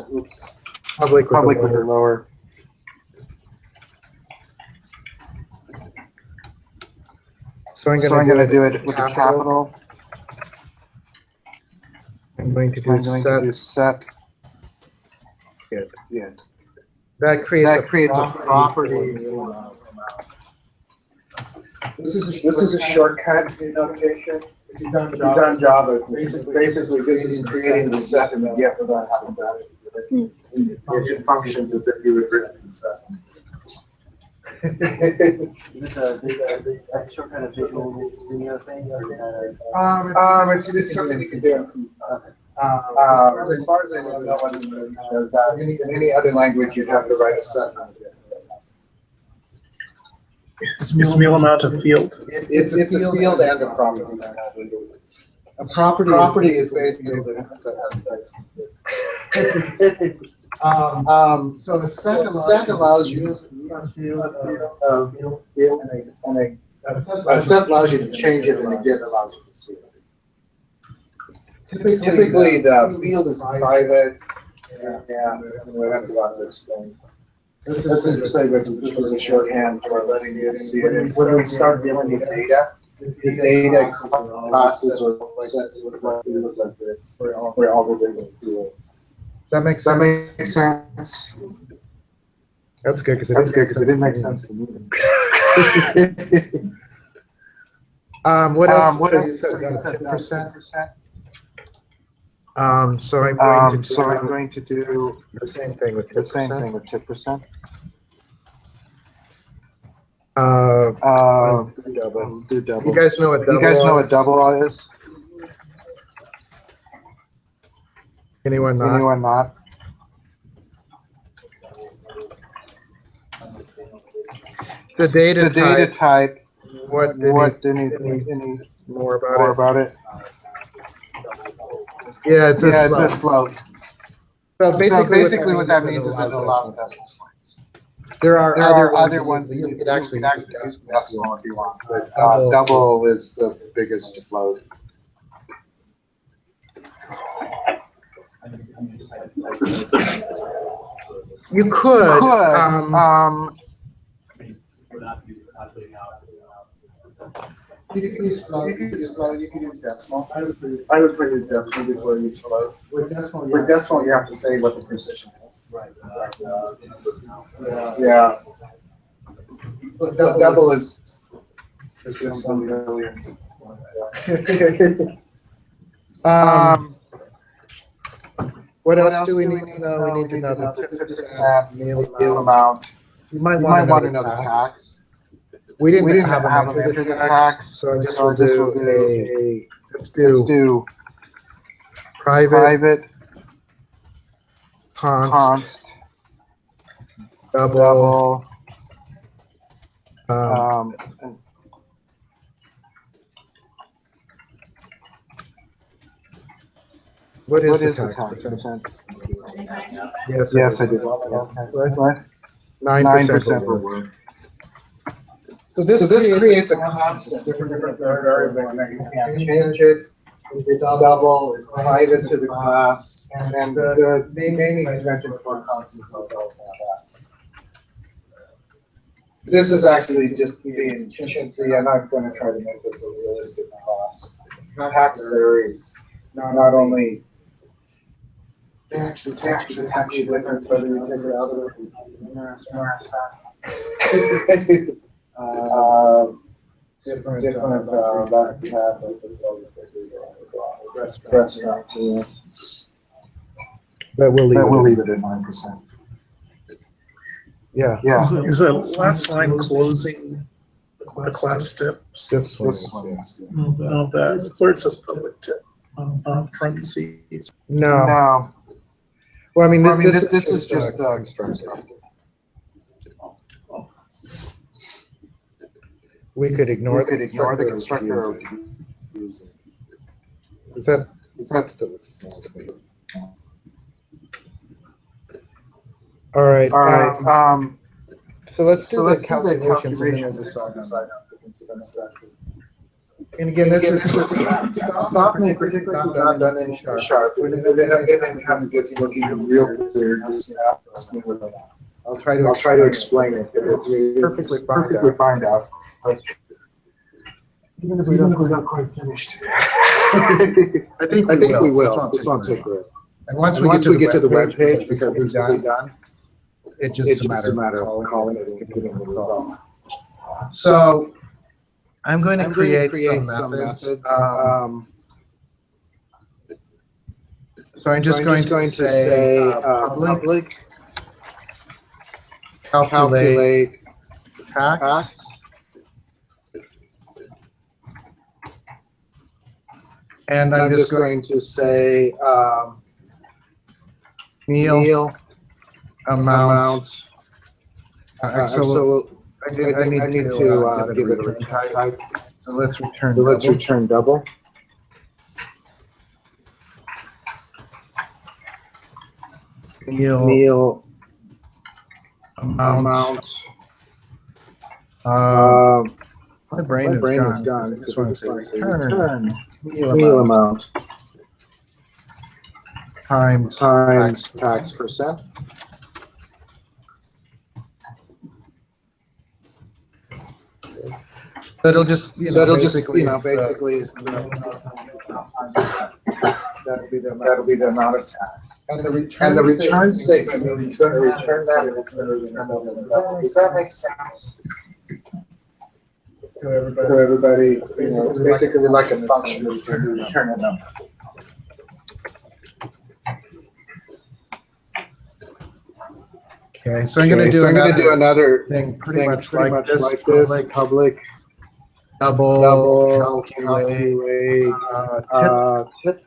Public with a lower. So I'm going to do it with a capital. I'm going to do set. Get. That creates a property. This is a shortcut notation. If you've done Java, it's basically this is creating the set and the get without having to do it. It functions as if you had written the set. Is this a shortcut of visual video thing, or is that It's something you can do. As far as I know, no one does that. In any other language, you'd have to write a set. Is meal amount a field? It's a field and a property. A property is basically the so the set allows you a set allows you to change it, and a get allows you to see it. Typically, the field is private. Yeah, that's a lot to explain. This is a shorthand for letting you see it. When we start dealing with data, the data classes or sets look like this, where all the data is. Does that make sense? That's good because it didn't make sense to me. What else? So you said 10%. So I'm going to do the same thing with 10%. Do double. You guys know what double is? Anyone not? It's a data type. What any more about it? Yeah, it's a float. So basically what that means is it allows decimal points. There are other ones that you could actually use decimal if you want, but double is the biggest float. You could. You can use float. You can use decimal. I would put use decimal before you use float. With decimal, you have to say what the precision is. Right. Yeah. Double is some millions. What else do we need to know? We need to know the tip meal amount. You might want to know the tax. We didn't have a method for the tax, so I just will do let's do private const double what is the tax percent? Yes, I did. What? 9% will work. So this creates a constant, different variable, and then you can't change it. It's double, it's private to the class, and the naming convention for constants is also that. This is actually just being chintzy, and I'm going to try to make this a realistic class. Tax varies, not only they actually tax you different, whether you take it out of different restaurants. But we'll leave it at 9%. Yeah. Is the last line closing the class tip? This one. No, that where it says public tip, parentheses. No. Well, I mean, This is just constructor. We could ignore the constructor. Or use it. Is that still? All right. So let's do the calculations and then we'll decide on that. And again, this is stop me, particularly not done in sharp. When it has to get looking real clear, just ask me what I want. I'll try to explain it. It's perfectly fine to ask. Even if we don't quite finished. I think we will. This won't take good. And once we get to the web page, because it's done, it's just a matter of calling it and getting the result. So I'm going to create some methods. So I'm just going to say public calculate tax. And I'm just going to say meal amount. So I need to give it a return type. So let's return double. Meal amount. My brain is gone. I just want to say return meal amount times tax percent. So it'll just, basically that'll be the amount of tax. And the return statement is going to return that and it's going to return that. Does that make sense? To everybody, it's basically like a function of return a number. Okay, so I'm going to do another thing pretty much like this, public double calculate tip.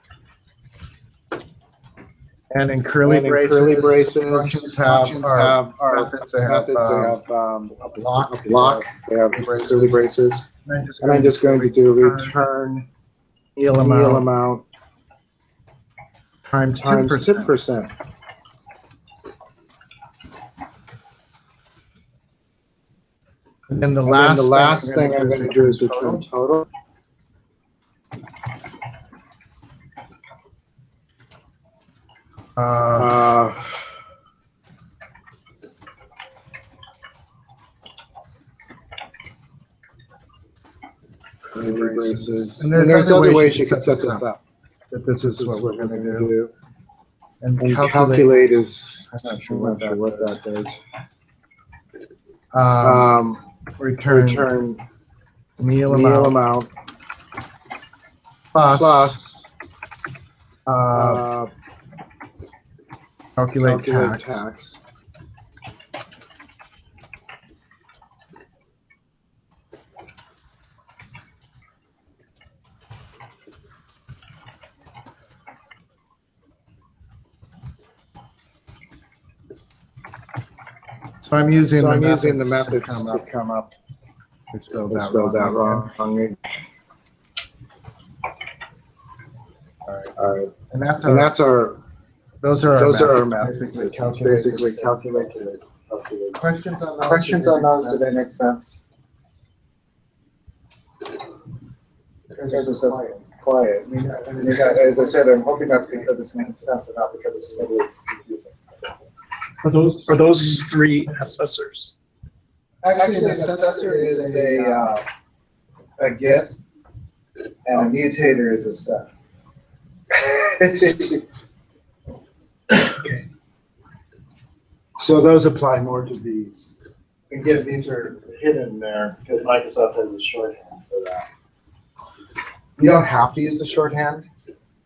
And in curly braces, functions have methods. They have a block. They have curly braces. And I'm just going to do return meal amount times 10%. And then the last thing I'm going to do is return total. Braces. And there's other ways you can set this up. But this is what we're going to do. And calculate is, I'm not sure what that does. Return meal amount plus calculate tax. So I'm using the methods to come up. I spelled that wrong. All right. And that's our Those are our methods. methods. Basically Basically calculated. calculated. Questions on those? Questions on those? Do they make sense? Because they're so Quiet. I mean, As I said, I'm hoping that's because it's making sense and not because it's totally confusing. Are those three assessors? Actually, an assessor is a get, and a mutator is a set. Okay. So those apply more to these. Again, these are hidden there. Because Microsoft has a shorthand for that. You don't have to use the shorthand.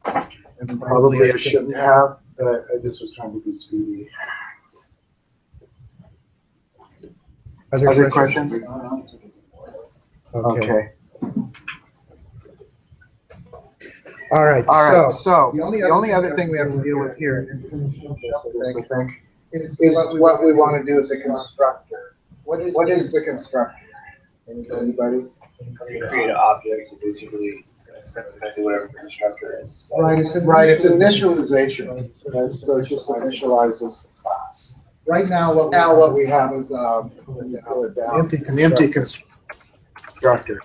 And Probably I shouldn't have, but I just was trying to be speedy. Other questions? Okay. All right. So the only other thing we have to deal with here, I think, is what we want to do as a constructor. What is the constructor? Anybody? You create an object, so basically it's going to do whatever the constructor is. Right. It's initialization. Right? So it just initializes the class. Right now, What we have is an empty constructor.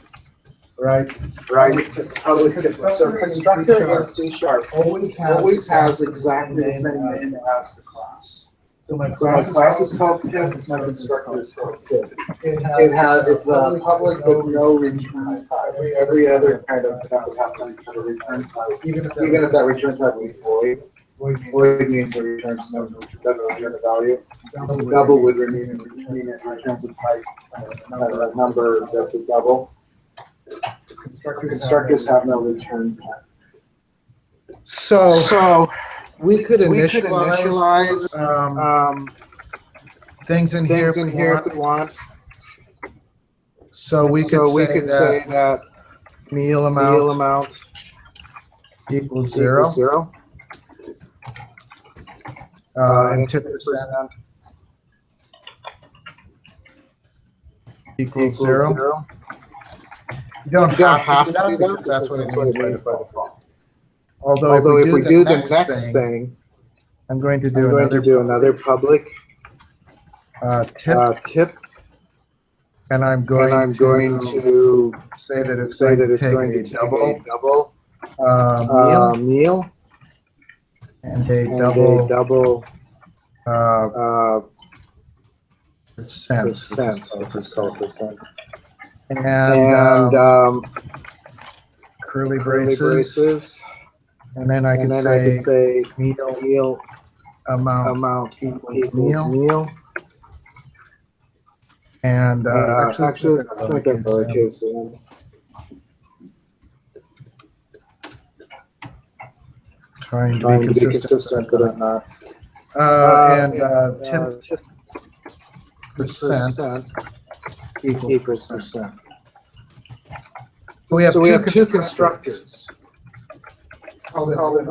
Right. Public so constructor in C# always has exactly the same name as the class. So my So my class is called tip, my constructor is called tip. It's public with no return type. Every other kind of type would have some kind of return type. Even if that return type is void. Void means it returns no, doesn't return a value. Double would mean it returns a type, a number that's a double. Constructors have no return type. So we could We initialize, could initialize things in here things in here if we want. So we could say that meal meal amount amount equals zero. equals 0. And tip percent equals 0. You don't have to do that because that's what it means by default. Although if we do the next thing, I'm going to do another public tip, and I'm going to say that it's going to take a double meal and a double percent. And curly braces, and then I can say meal amount equals meal. And actually, let's make that lowercase. Trying to be consistent, but I'm not. Tip percent equals percent. So we have two constructors. Called an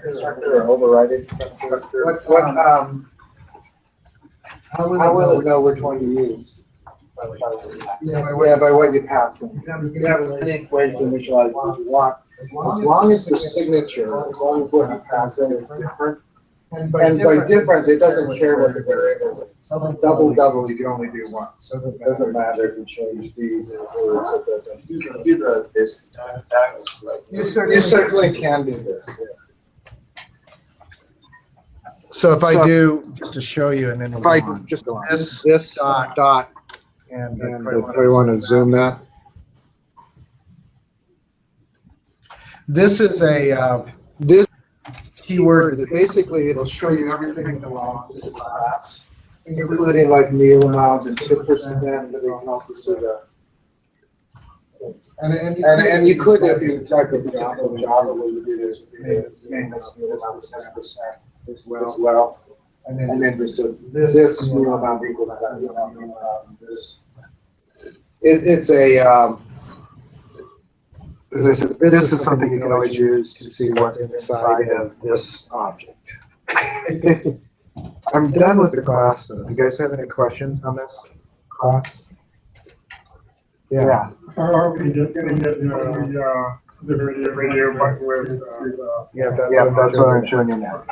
constructor or overriding constructor. How will it know which one to use? By what you pass in. You have as many ways to initialize as you want. As long as the signature, as long as what you pass in is different. And by different, it doesn't care what the variable is. Double, you can only do once. It doesn't matter if you change these words, it doesn't. You can do this tax. You certainly can do this. Yeah. So if I do, just to show you, and then if I just go on this dot, and if I want to zoom that. This is a this keyword that basically it'll show you everything that belongs to the class, including like meal amount and tip percent, and we can also see that. And you could, if you type of Java, where you do this, name this meal amount 10% as well. And then just this meal amount equals that meal amount. It's a, as I said, this is something you can always use to see what's inside of this object. I'm done with the class, though. Do you guys have any questions on this class? Yeah. Are we just gonna get the The radio part where, Yeah, that's what I'm showing you now.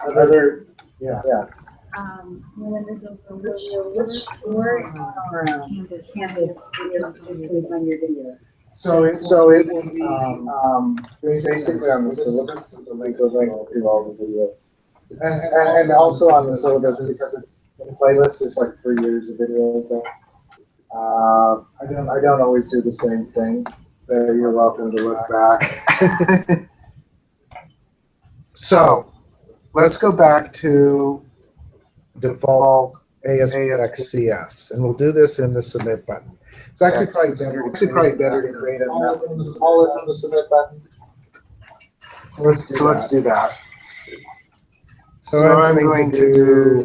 Other, yeah. Which board or campus is on your video? So it will be basically on the syllabus, it's a link to all the videos. And also on the syllabus, because it's the playlist is like 3 years of videos. So, I don't always do the same thing. You're welcome to look back. So let's go back to Default ASPXCS, and we'll do this in the submit button. It's actually probably better to create all on the submit button. So let's do that. So I'm going to do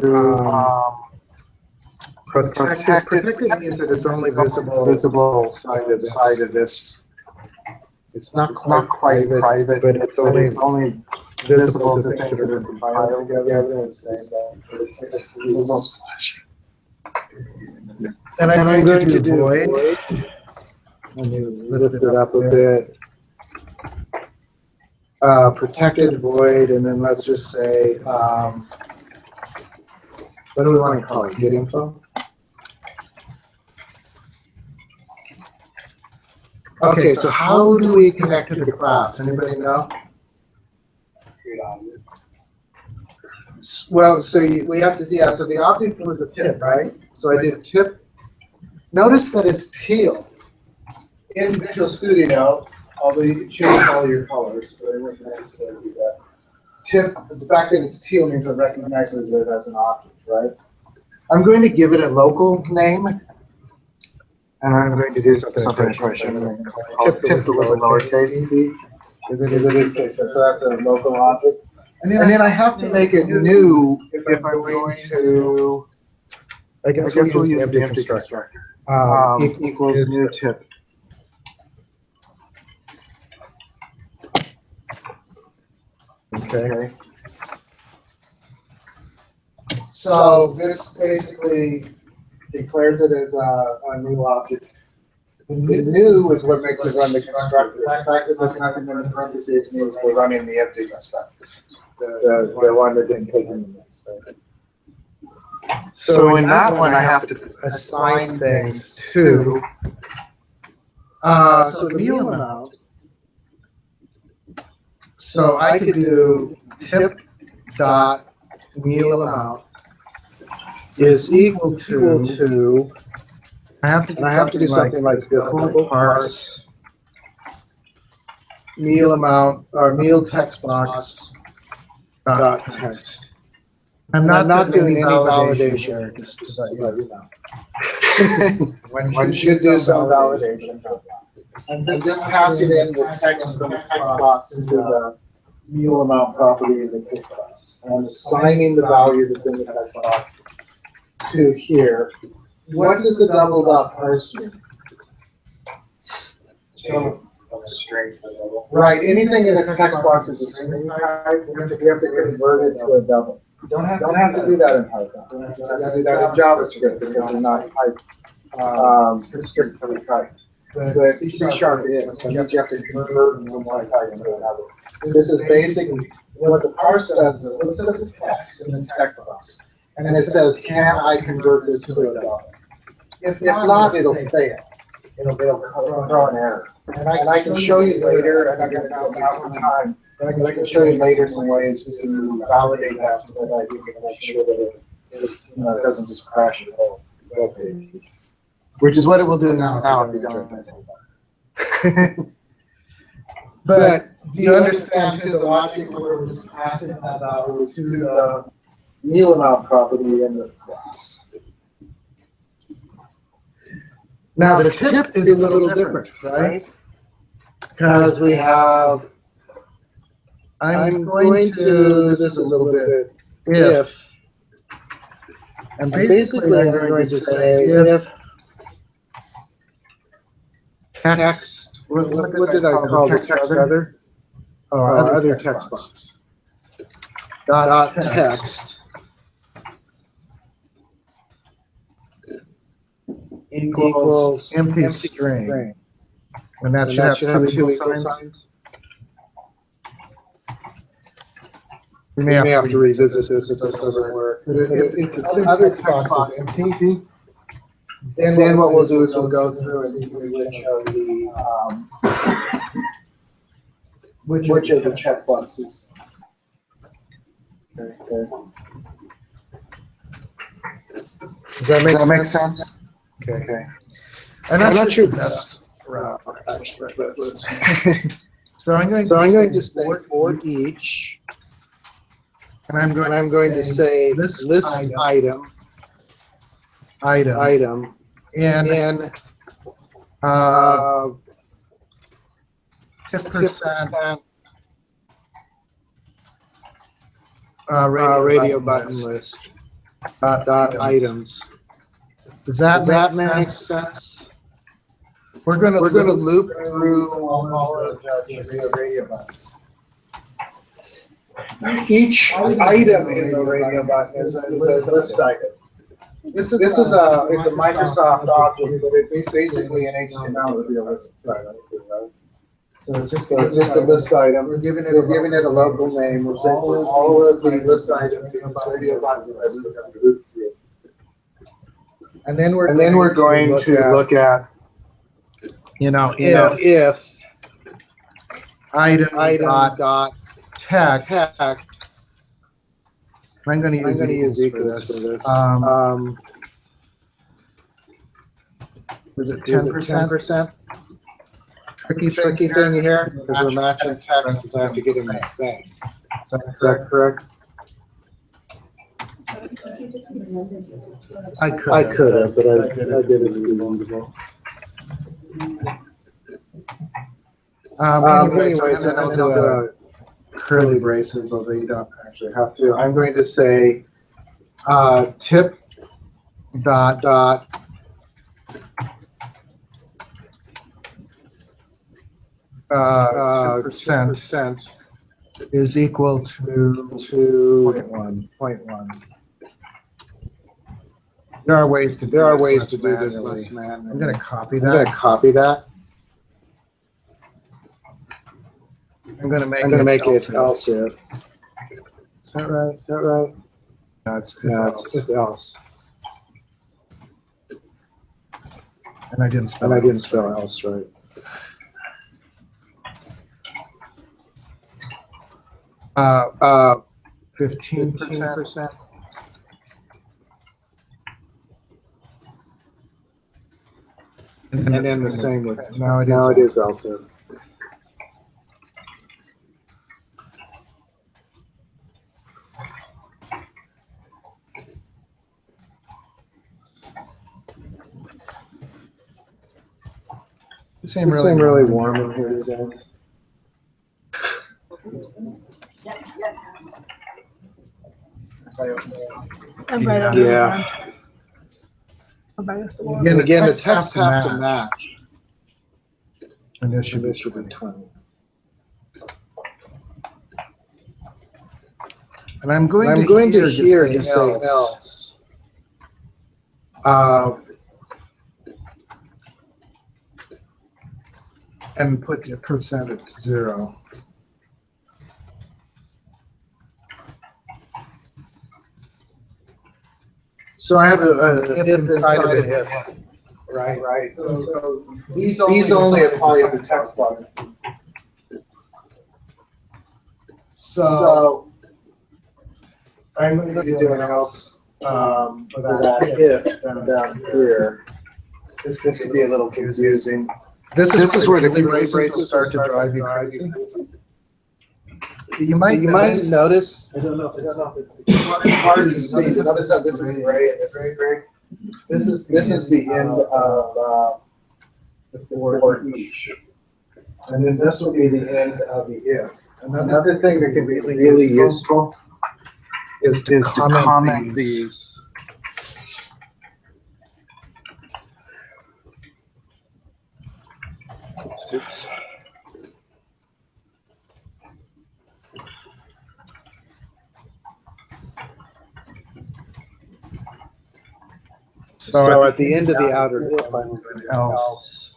protected means that it's only visible side of this. It's not quite private, but it's only visible to things that are compiled together and say and I'm going to do void. Let me lift it up a bit. Protected void, and then let's just say, what do we want to call it? Get info? Okay, so how do we connect to the class? Anybody know? Well, so we have to see, yeah, so the object was a tip, right? So I did tip. Notice that it's teal. In Visual Studio, although you can change all your colors, but it wasn't necessary to do that. Tip, the fact that it's teal means it recognizes it as an object, right? I'm going to give it a local name, and I'm going to do something approaching. Tip with a lowercase t. Is it case? So that's a local object. And then I have to make it new if I'm going to. I guess we'll use the empty constructor. Equals new tip. Okay. So this basically declares it as a new object. The new is what makes it run the constructor. The fact that there's nothing in the parentheses means we're running the empty constructor. The one that didn't take any minutes. So in that one, I have to assign things to. So the meal amount. So I could do tip dot meal amount is equal to. I have to do something like default parse meal amount or meal text box dot text. I'm not doing any validation here, just to let you know. One should do some validation. I'm just passing in the text from the text box to the meal amount property in the text box. I'm assigning the value that's in the text box to here. What does the double dot parse mean? So, right, anything in the text box is a string type. You have to convert it to a double. You don't have to do that in Python. You have to do that in JavaScript because they're not type strictly type. But C# is, so you have to convert from one type to another. This is basically what the parse does. It looks at the text in the text box, and it says, "Can I convert this to a double?" If not, it'll fail. It'll throw an error. And I can show you later, and I'm going to go out for time, but I can show you later some ways to validate that so that I can make sure that it doesn't just crash the whole web page. Which is what it will do now if you don't. But do you understand too the logic where we're just passing that value to the meal amount property in the class? Now the tip is a little different, right? Because we have, I'm going to do this a little bit, if, and basically I'm going to say if text, what did I call the text other? Oh, other text box. Dot text equals empty string. And that should have two equal signs. We may have to revisit this if this doesn't work. But if the other text box is empty, then what we'll do is we'll go through and see which of the checkboxes. Okay. Does that make sense? Okay. I'm not sure best route, actually, but let's. So I'm going to say for each, and I'm going to say list item, and 10% radio button list dot items. Does that make sense? We're going to loop through all of the radio buttons. Each item in the radio button is a list item. This is it's a Microsoft object, but it's basically an HTML with a list item. So it's just a list item. We're giving it a local name. We're saying all of the list items in the radio button list. And then we're going to look at if item dot text. I'm going to use equals for this. Is it 10%? Tricky thing here, because we're matching text, because I have to get them the same. Is that correct? I could have, but I did it reasonable. Anyways, and I'll do curly braces, although you don't actually have to. I'm going to say tip dot percent is equal to 0.1. There are ways to do this less manually. I'm going to copy that. I'm going to make it else if. Is that right? No, it's if else. And I didn't spell else right. Uh, 15%. And then the same with now it is also. It seems really warm in here today. I'm right over there. Again, the text have to match. And this should be 20. And I'm going to here to say else. And put the percent at 0. So I have a if inside of an if, right? So these only apply to the text box. So I'm going to be doing else for that if down here. This could be a little confusing. This is where the braces will start to drive you crazy. You might notice. I don't know if it's hard to see. Notice how this is gray and this is gray. This is the end of the for each, and then this will be the end of the if. Another thing that can be really useful is to comment these. Oops. So at the end of the outer if, I'm going to else.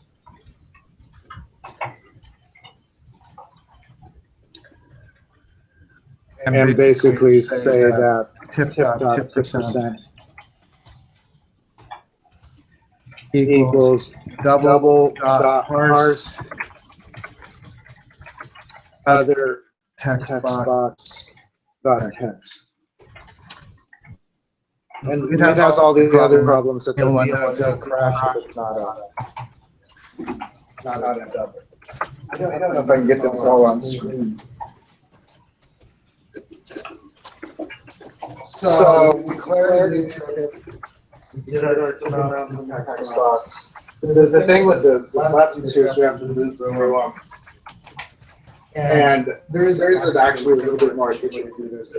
and basically say that tip.tip% equals double dot parse other text box dot text. And it has all the other problems that the doesn't crash if it's not a double. I don't know if I can get this all on screen. So we declared it. We did our text box. The thing with the lessons here is we have to move through them. And there is actually a little bit more to do this.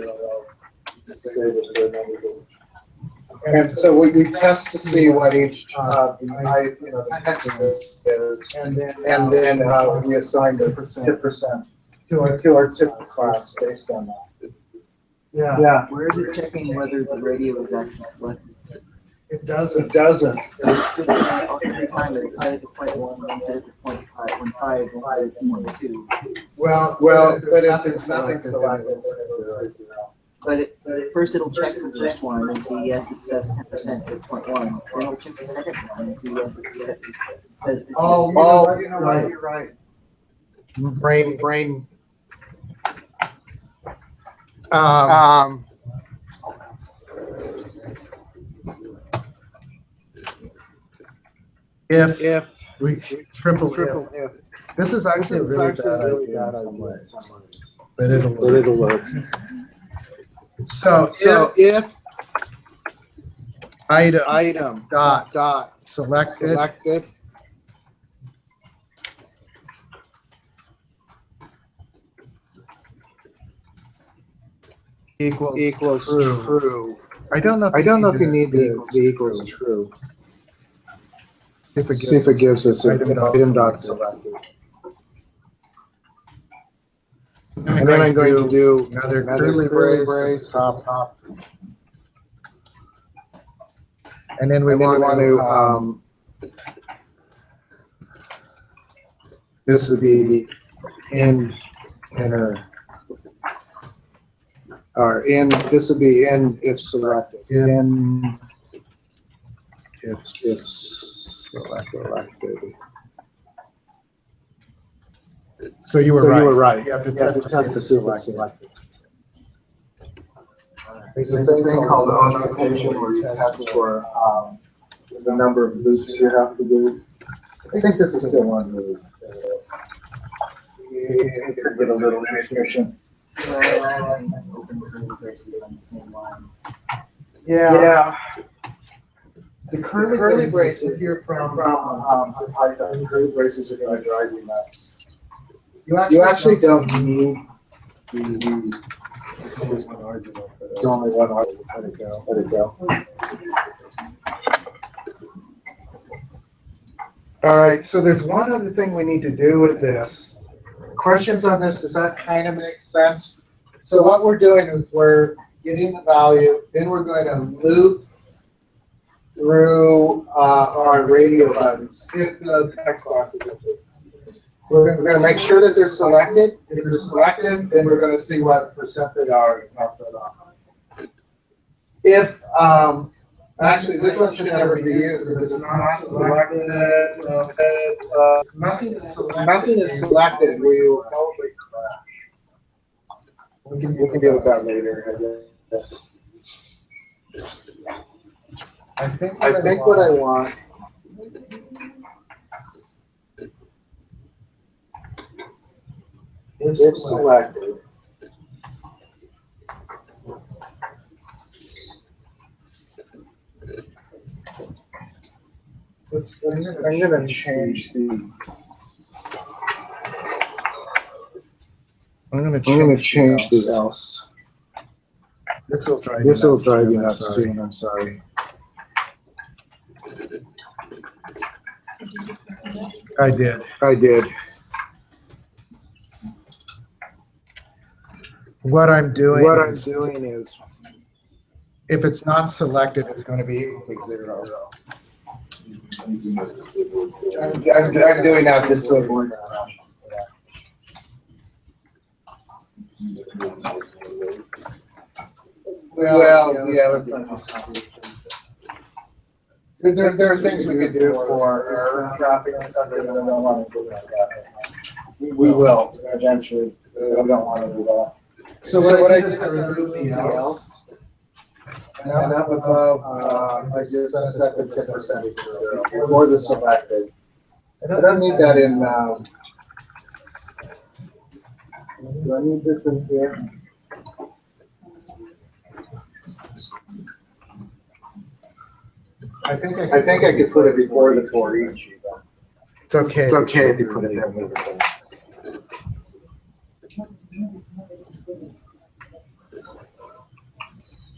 And so we test to see what each text is, and then we assign the tip% to our tip class based on that. Yeah. Where is it checking whether the radio is actually selected? It doesn't. So it's just gonna, every time it set it to 0.1, then set it to 0.5, 0.5, 0.2. Well, but if it's nothing selected, But first it'll check the first one and see yes, it says 10% to 0.1. Then it'll check the second one and see yes, it says. You know what? You're right. Brain. If we triple if. This is actually a really bad idea in some ways, but it'll work. So if item dot selected equals true. I don't know if you need the equals true. See if it gives us item dot selected. And then I'm going to do another curly brace, top. And then we want to, this would be the inner, or this would be if selected. If selected. So you were right. You have to test to see if it's selected. There's a thing called the annotation where you test for the number of loops you have to do. I think this is still one loop. You can get a little inefficient. Open curly braces on the same line. Yeah. The curly braces here from Python, curly braces are going to drive you nuts. You actually don't need these. There's only one argument. Let it go. All right, so there's one other thing we need to do with this. Questions on this? Does that kind of make sense? So what we're doing is we're getting the value, then we're going to loop through our radio buttons if the text box is open. We're going to make sure that they're selected. If they're selected, then we're going to see what percent they are and toss that off. If, actually, this one should never be used if it's not selected. Nothing is selected, we will probably crash. We can deal with that later, I guess. I think what I want if selected. I'm going to change the. I'm going to change the else. This will drive you nuts too, and I'm sorry. I did. What I'm doing is, if it's not selected, it's going to be equal to 0. I'm doing that just to avoid that. Well, yeah, let's not. There are things we could do for error traffic and stuff that we don't want to do that. We will eventually, but we don't want to do that. So what I did is I removed the else. And up above, I just set the tip percentage to 0 for the selected. I don't need that in, do I need this in here? I think I could put it before the for each. it's okay. It's okay if you put it there.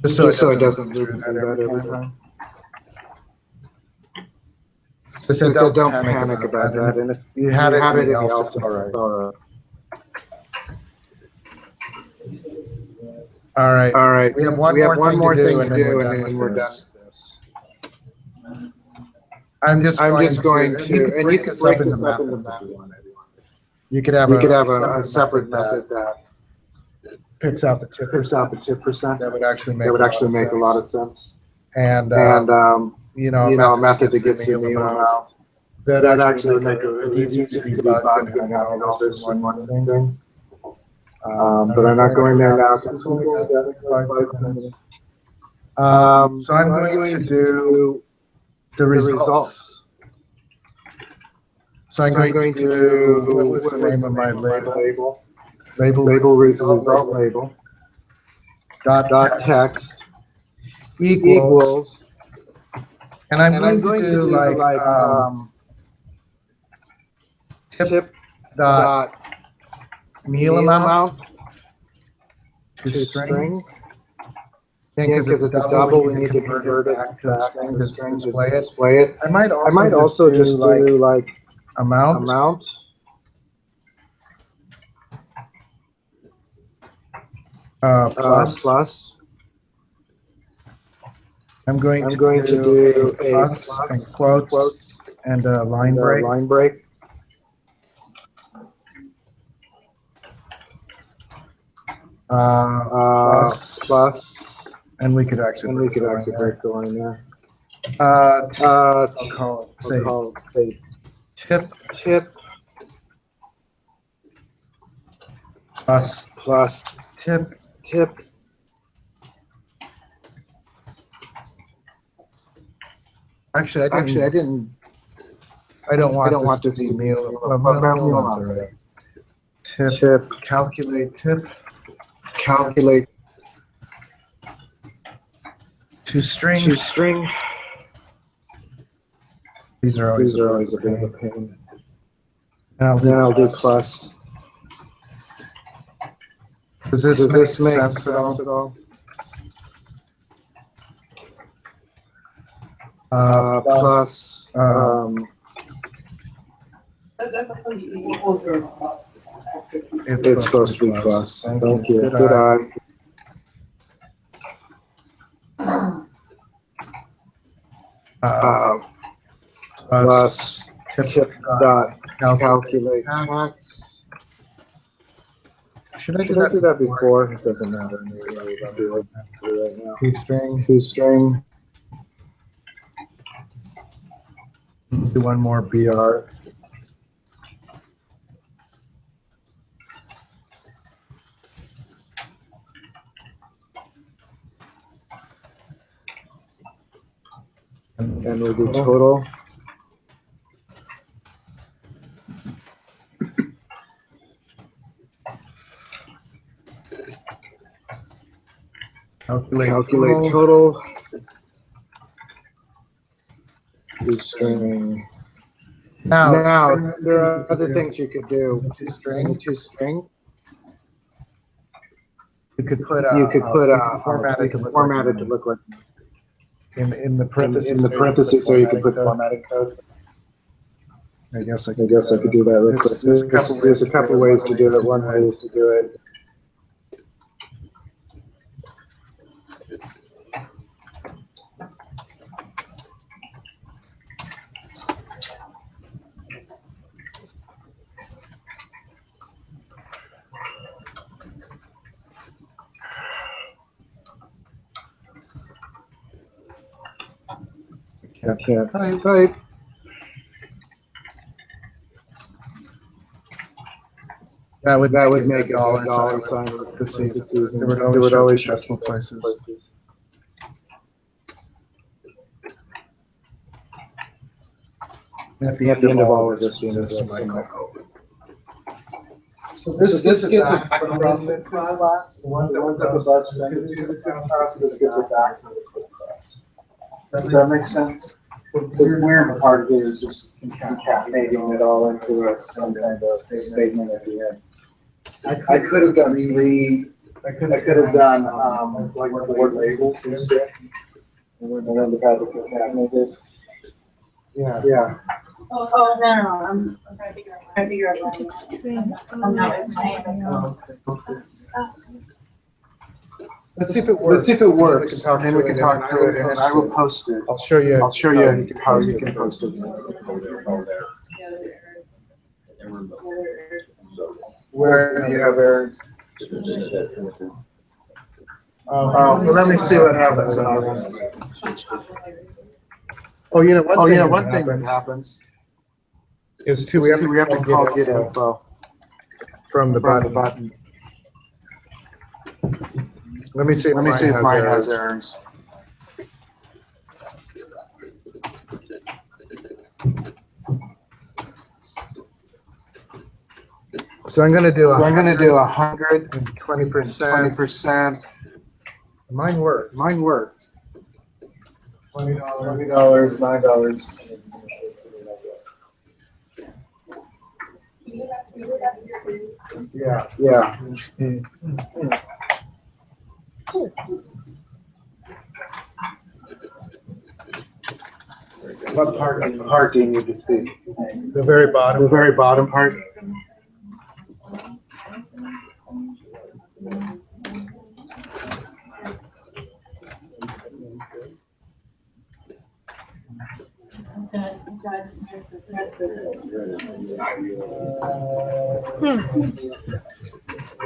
Just so it doesn't loop through that every time. So don't panic about that. And if you had it in else, it's all right. All right. We have one more thing to do, and then we're done with this. I'm just going to, and you can break this up into methods if you want. You could have a separate method that picks out the tip percent. That would actually make a lot of sense. And you know, a method that gets the meal amount. That actually would make it easier to debug and having all this in one thing. But I'm not going there now because it's only 5 minutes. So I'm going to do the results. So I'm going to do, what was the name of my label? Label result label. Dot text equals. And I'm going to do like tip dot meal amount to string. Because it's a double, we need to convert it back to string to display it. I might also just do like amount. Plus. I'm going to do a plus and quotes and a line break. Plus, and we could actually break the line there. I'll call it say tip plus tip. Actually, I don't want this to be meal amounts, right? Tip, calculate to string. These are always a bit of a pain. Then I'll do plus. Does this make sense at all? Plus, it's supposed to be plus. Thank you. Good eye. Plus tip dot calculate tax. Should I do that before? It doesn't matter. I'll do it right now. To string. Do one more BR. And we'll do total. Calculate total. To string. Now, there are other things you could do. To string. You could put format it to look like in the parentheses, so you could put formatting code. I guess I could do that real quick. There's a couple ways to do it. One way is to do it. can't type. That would make a dollar sign for the season. There would always show decimal places. At the end of all of this, we need some Michael. So this gets it back from the class. The ones up above send it to the class. This gets it back to the clip class. Does that make sense? The weird part is just concatenating it all into some kind of statement at the end. I could have done three. I could have done like board labels instead, and then we've had to concatenate it. Yeah. Oh, no, I'm trying to figure out. I'm not saying. Let's see if it works. And then we can talk through it, and then I will post it. I'll show you. How you can post it. Where do you have errors? Well, let me see what happens when I run. Oh, you know, one thing that happens is we have to call get info from the button. Let me see if mine has errors. So I'm going to do 120%. Mine worked. $20, $9. Yeah. What part do you need to see? The very bottom. The very bottom part.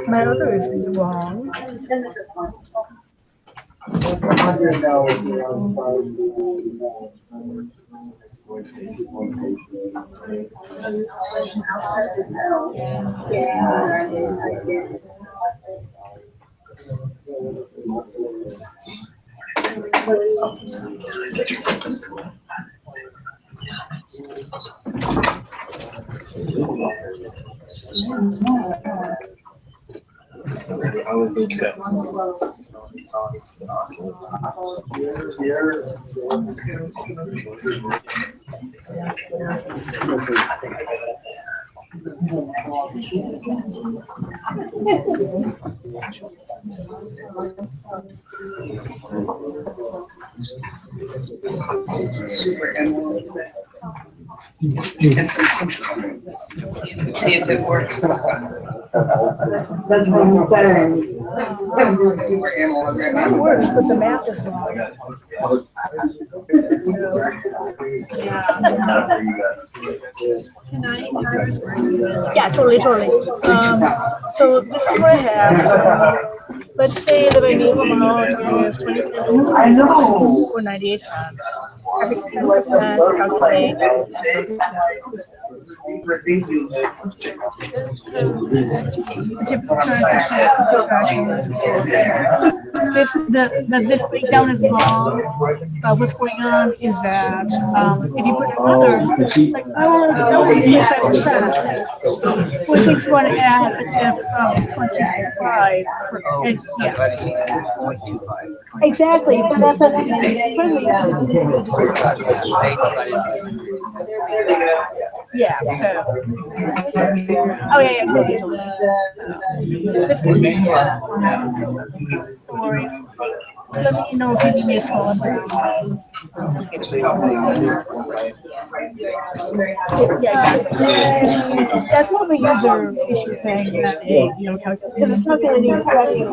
My other is wrong. Super emerald. See if it works. That's what I'm saying. Super emerald. It works, but the math is wrong. Yeah, totally. So this is what I have. So let's say that my meal amount is 25 or 98 cents. Every 10% calculate. Typical this breakdown is wrong. What's going on is that if you put another, like I want to know 25%, well, it's going to add a tip of 25. Exactly, but that's not yeah. So. Oh yeah. This one. No worries. Let me know if you need me to scroll up around. Yeah, exactly. That's more of a user issue thing than a because it's calculating correctly.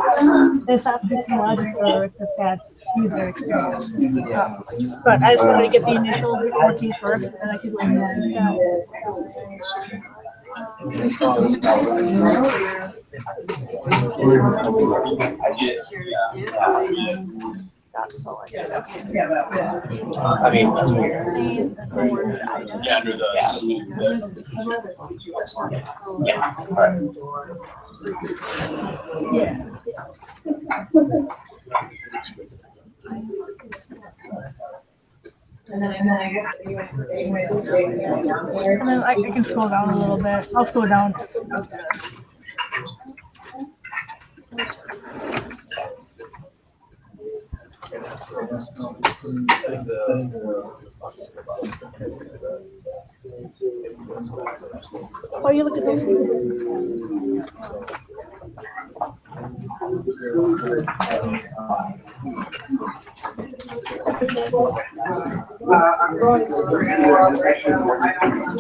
It's not fixing logic or it's just bad user experience. But I just wanted to get the initial working first, and then I could go ahead and use that. That's selected, okay. I mean, Save the word item. under the salute. Yeah. And then I can scroll down a little bit. I'll scroll down. Oh, you look at this. I'm going to bring you up right now.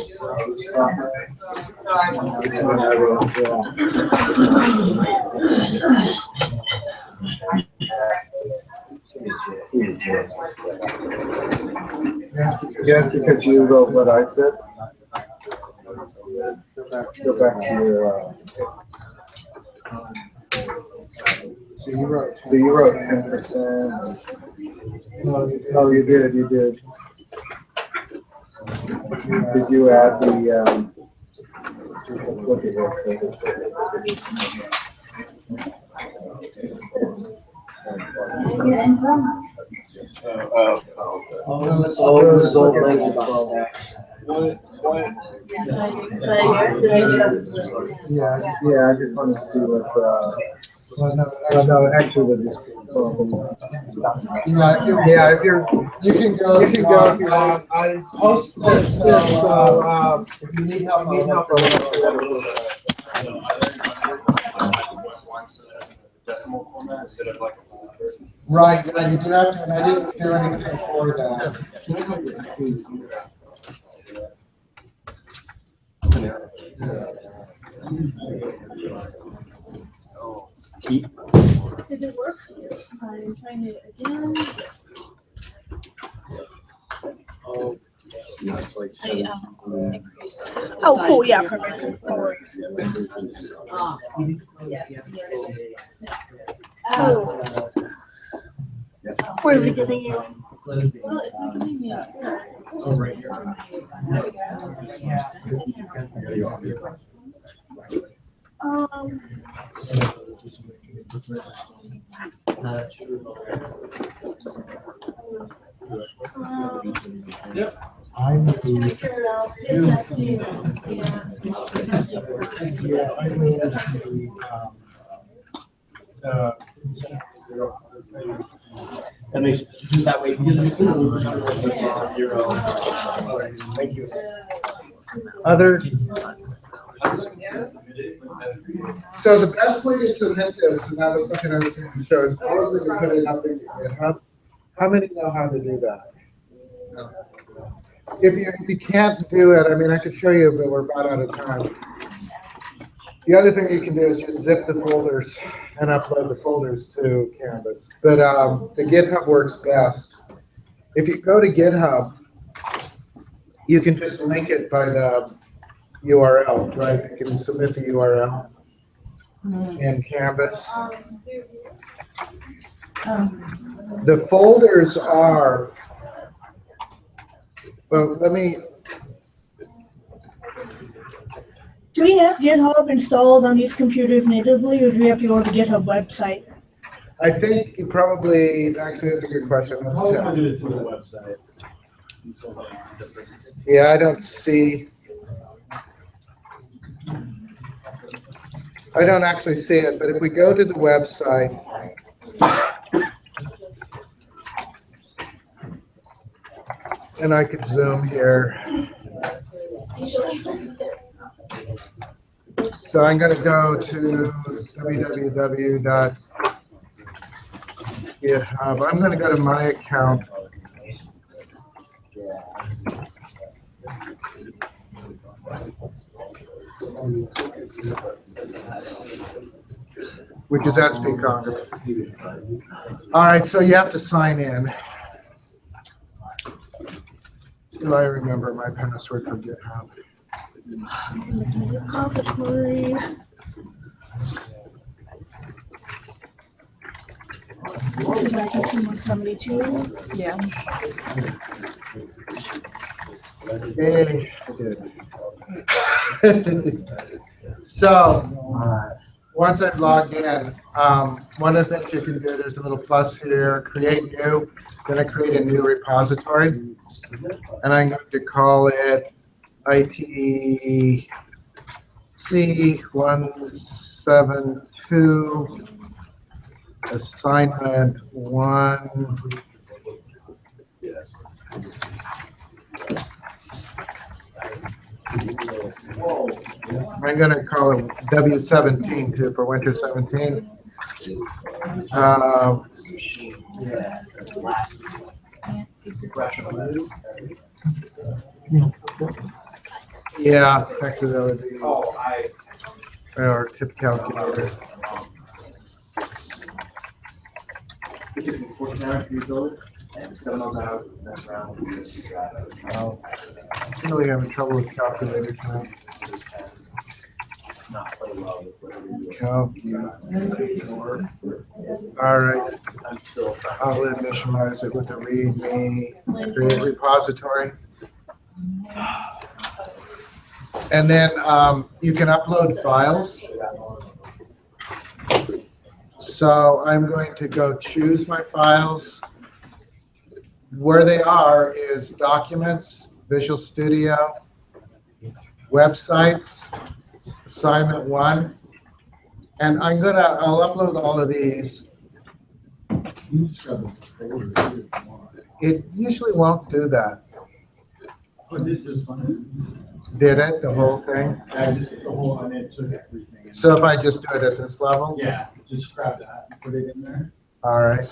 Yes, because you wrote what I said. Go back to your. So you wrote 10%. Oh, you did. Did you add the? Look at All result Yeah, I just wanted to see what, no, actually, if you can go if you want. I post this, so, if you need help, Decimal format instead of like. Right, yeah, you do have to, and I didn't do anything for that. Did it work? I'm trying it again. Oh, cool. Yeah, perfect. No worries. Oh. Where's it getting you? Well, it's not giving me a. Oh, right here. Yep. I moved. Yeah, I moved That makes that way. Thank you. Other. So the best way to submit this, and I was looking at everything to show, is probably to put it up in GitHub. How many know how to do that? If you can't do it, I mean, I could show you, but we're about out of time. The other thing you can do is just zip the folders and upload the folders to Canvas. But the GitHub works best. If you go to GitHub, you can just link it by the URL, right? You can submit the URL in Canvas. The folders are, well, let me. Do we have GitHub installed on these computers natively, or do we have to go to the GitHub website? I think you probably, actually, that's a good question. Let's How check. do it through the website? Yeah, I don't see. I don't actually see it, but if we go to the website, and I could zoom here. So I'm going to go to www.github. I'm going to go to my account. Which is SP Congress. All right, so you have to sign in. Do I remember my password for GitHub? Repository. This is ITC172. Yeah. Hey, I did. So, once I've logged in, one of the things you can do, there's a little plus here, create new. Going to create a new repository, and I'm going to call it ITC172 assignment 1. I'm going to call it W17 too for winter 17. Yeah, actually that would be our tip calculator. Oh, I'm really having trouble with calculators now. Calculator. All right. I'll initialize it with the README, create repository. And then you can upload files. So I'm going to go choose my files. Where they are is documents, Visual Studio, websites, assignment 1. And I'll upload all of these. It usually won't do that. Did it, the whole thing? Yeah, just the whole, and it took everything. So if I just do it at this level? Yeah, just grab that and put it in there. All right.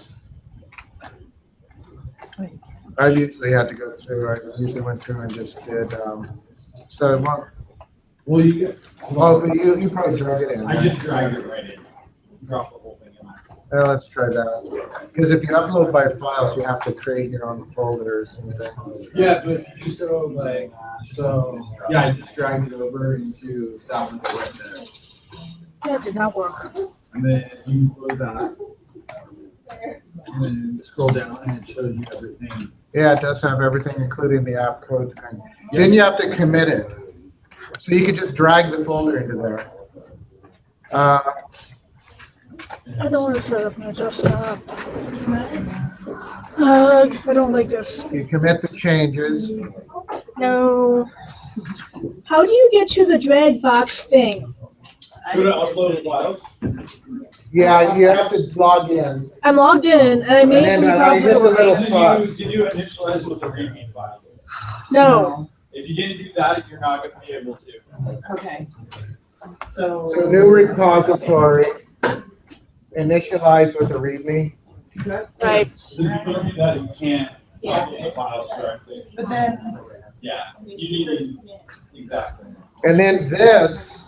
I usually had to go through, I usually went through and just did, so it won't. Well, you You probably drag it in. I just dragged it right in. Drop the whole thing in there. Well, let's try that. Because if you upload by files, you have to create your own folders and things. Yeah, but if you just go like, so, yeah, I just dragged it over into that one right there. That did not work. And then you close that. And then scroll down and it shows you everything. Yeah, it does have everything, including the app code thing. Then you have to commit it. So you could just drag the folder into there. I don't want to set up my desktop. I don't like this. You commit the changes. No. How do you get to the drag box thing? Go to upload files. Yeah, you have to log in. I'm logged in and I made And a then hit the little Did plus. you initialize with a README file? No. If you didn't do that, you're not going to be able to. Okay. So. So new repository, initialize with a README. Right. So if you don't do that, you can't Yeah. upload the files directly. But then. Yeah, you need to, exactly. And then this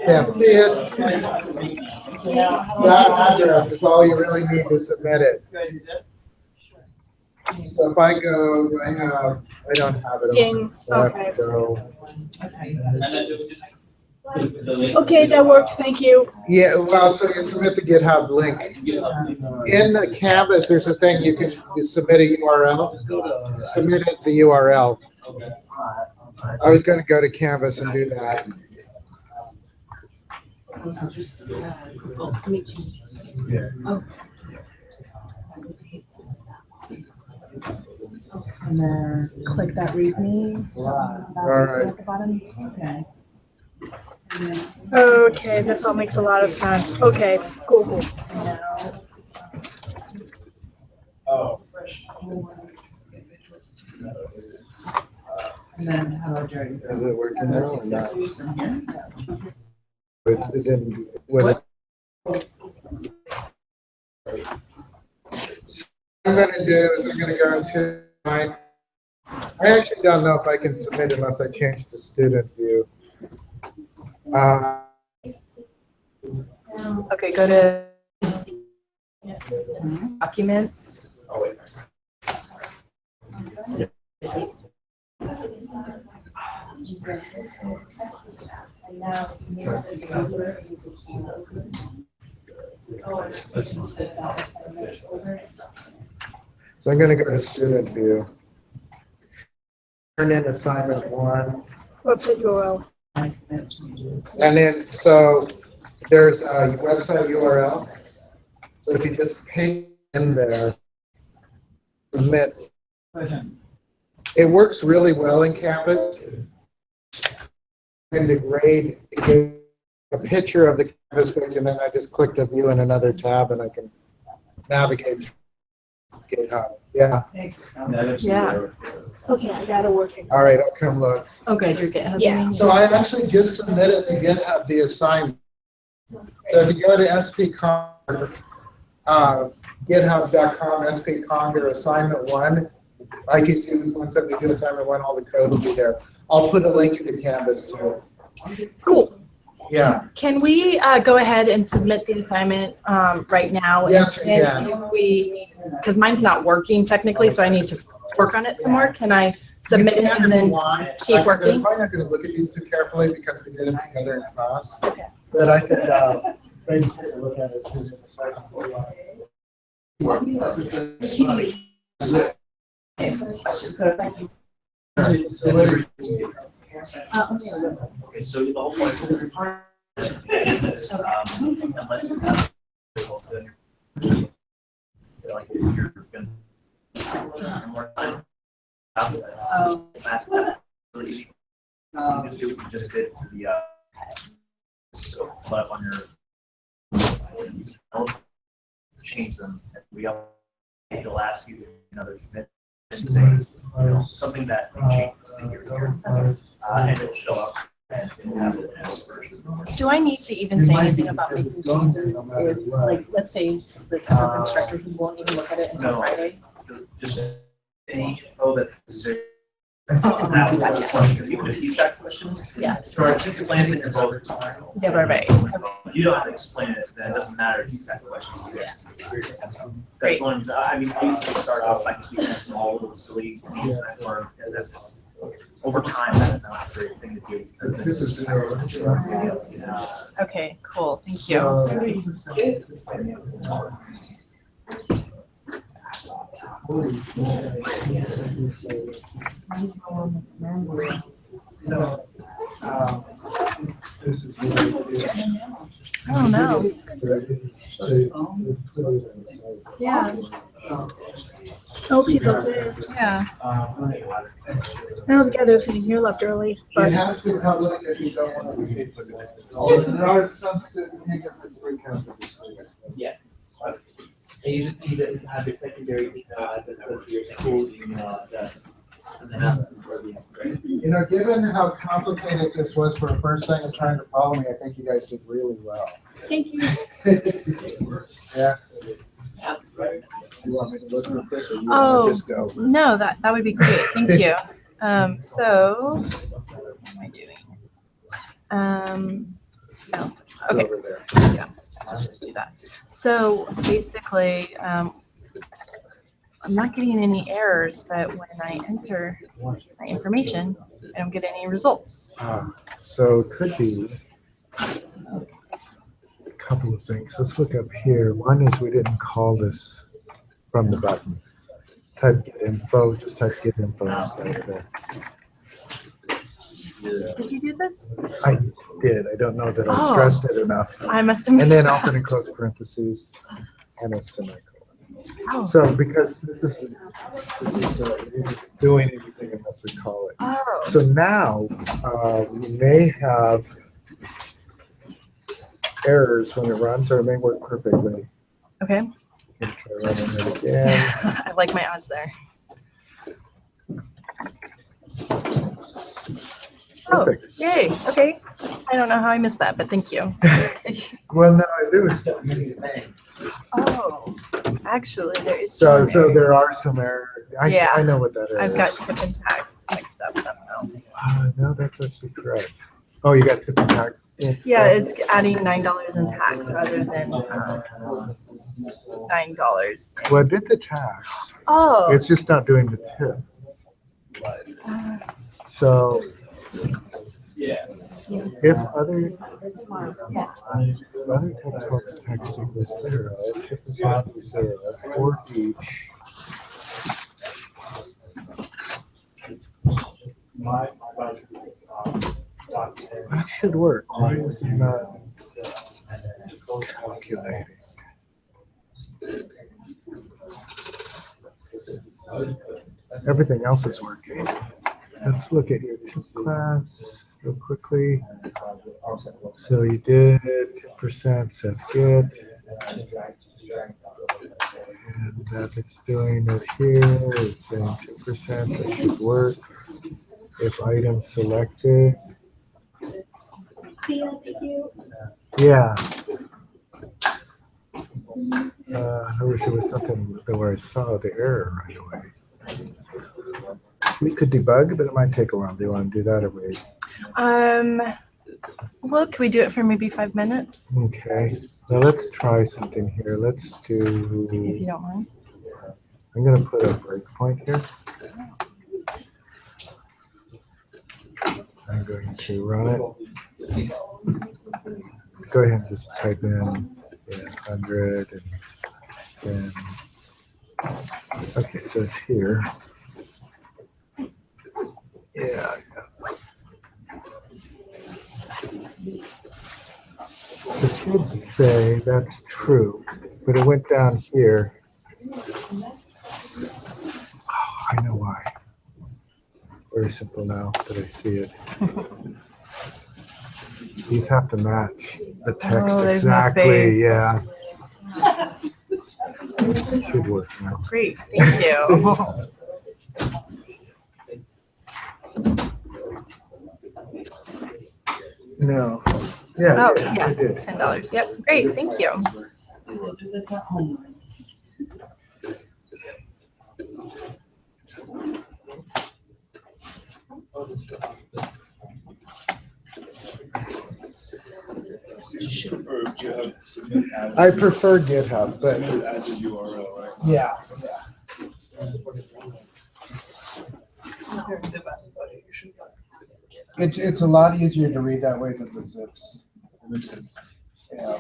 can't see it. That address is all you really need to submit it. So if I go, I don't have it. Ding. Open, so I have to Okay. go. Okay, that worked. Thank you. Yeah, well, so you submit the GitHub link. In the Canvas, there's a thing you can submit a URL. Submit it, the URL. I was going to go to Canvas and do that. And then click that README. All right. At the bottom. Okay. Okay, this all makes a lot of sense. Okay, cool. Now. Oh. And then how do I drag it? Is it working now or not? From here? It didn't. What I'm going to do is I'm going to go into my. I actually don't know if I can submit unless I change the student view. Okay, go to documents. So I'm going to go to student view. Turn in assignment 1. What's the URL? And then, so there's a website URL. So if you just paste in there, submit. It works really well in Canvas. In the grade, it gives a picture of the Canvas page, and then I just click the view in another tab, and I can navigate through GitHub. Yeah. Yeah. Okay, I got it working. All right, I'll come look. Okay, your GitHub. Yeah. So I actually just submitted to GitHub the assignment. So if you go to spconger, github.com, spconger assignment 1, ITC172 assignment 1, all the code will be there. I'll put a link to Canvas too. Cool. Yeah. Can we go ahead and submit the assignment right now? Yes, we and can. If we, because mine's not working technically, so I need to work on it some more. Can I submit it and then keep working? I'm probably not going to look at these too carefully because we did them together in class. Okay. But I could maybe take a look at it in a second. Okay, so the whole point is, unless you have like you're going to more time. Really easy. You just do what you just did to the so put up on your you can change them. It'll ask you another commit and say something that changes to your and it'll show up and have it as version. Do I need to even say anything about making changes? If, like, let's say the top instructor who won't even look at it until Friday. Just any info that's because even if you check questions, yeah, explain it in your vote. Yeah, right. You don't have to explain it, then it doesn't matter if you check questions. Great. As long as, I mean, I used to start off by keeping a small little silly things that were, that's over time, that's not a great thing to do. Because Okay, cool. Thank you. I don't know. Yeah. Oh, she's up there. Yeah. I don't think there's any here left early. But It has to be public if you don't want to be paid for that. There are some students who get the free counts. Yeah. And you just need to have a secondary email address of your school email address. And then have it for the upgrade. You know, given how complicated this was for a first second trying to follow me, I think you guys did really well. thank you. Yeah. You want me to look real quick, or you Oh, want to just go? no, that would be great. Thank you. So, what am I doing? No. Okay. Over there. Yeah, let's just do that. So basically, I'm not getting any errors, but when I enter my information, I don't get any results. So it could be a couple of things. Let's look up here. One is we didn't call this from the button. Type get info, just type get info instead of that. Did you do this? I did. I don't know that I Oh. stressed it enough. I must have missed And then that. open and close parentheses and a semicolon. Oh. So because this isn't doing anything unless we call it. Oh. So now we may have errors when it runs, or it may work perfectly. Okay. Try running it again. I like my odds there. Perfect. Oh, yay. Okay. I don't know how I missed that, but thank you. Well, no, there was so many things. Oh, actually, there is. So some errors. there are some errors. Yeah. I know what that is. I've got tip and tax mixed up somehow. No, that's actually correct. Oh, you got tip and tax. Yeah, it's adding $9 in tax rather than $9. Well, it did the tax. Oh. It's just not doing the tip. So If other text box text equals 0, chip is not 0 for each. That should work. Why is it not calculating? Everything else is working. Let's look at your tip class real quickly. So you did 10%, so that's good. And that it's doing it here, it's saying 2%, that should work. If item selected. Yeah. I wish it was something where I saw the error right away. We could debug, but it might take a while. Do you want to do that or wait? Well, can we do it for maybe 5 minutes? Okay. Now let's try something here. Let's do. If you don't mind. I'm going to put a breakpoint here. I'm going to run it. Go ahead and just type in 100 and okay, so it's here. Yeah. So it should say that's true, but it went down here. Oh, I know why. Very simple now that I see it. These have to match the text exactly. Yeah. It should work now. Great, thank you. No. Yeah. Oh, yeah, I did. $10. Yep, great, thank you. We'll do this at home. I prefer GitHub, but as a URL, right? yeah. It's a lot easier to read that way than the zips. Yeah.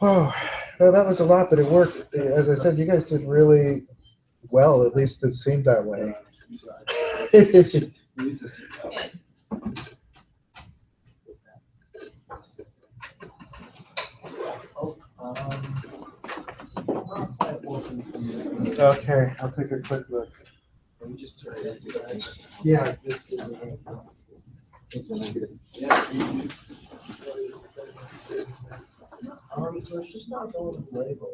Oh, well, that was a lot, but it worked. As I said, you guys did really well. At least it seemed that way. Okay, I'll take a quick look. Yeah. So it's just not going to label.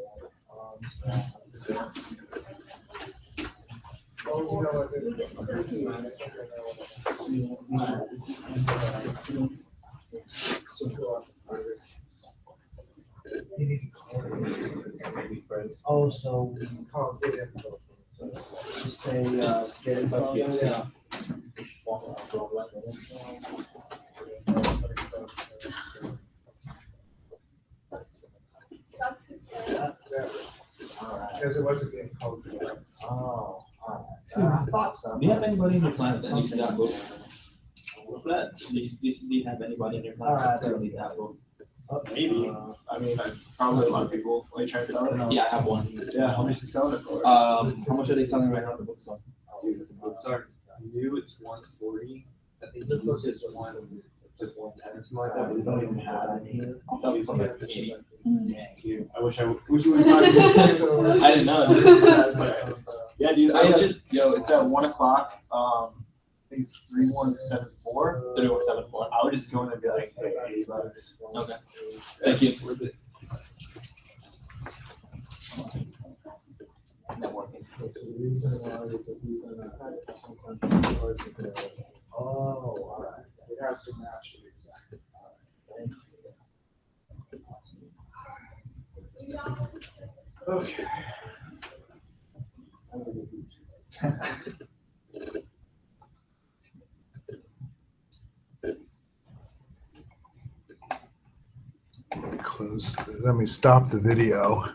Oh, so we call it info. Just say get info. Yeah. Because it wasn't being coded. Oh, I thought so. Do you have anybody in your class that needs that book? What's that? Do you have anybody in your class that needs that book? Maybe. I mean, probably a lot of people. Are you trying to sell it? Yeah, I have one. Yeah, how much are you selling it for? How much are they selling right now? The book store. Sorry, new it's 140. I think this was just one. It's like 110 or something like that. But we don't even have any. That'll be like 80. Thank you. I wish you would have talked to me. I didn't know. Yeah, dude. I just it's at 1 o'clock. I think it's 3174. 3174. I would just go in and be like, hey, $80. Okay. Thank you. Networking. Oh, all right. It has to match it exactly. Okay. Close. Let me stop the video.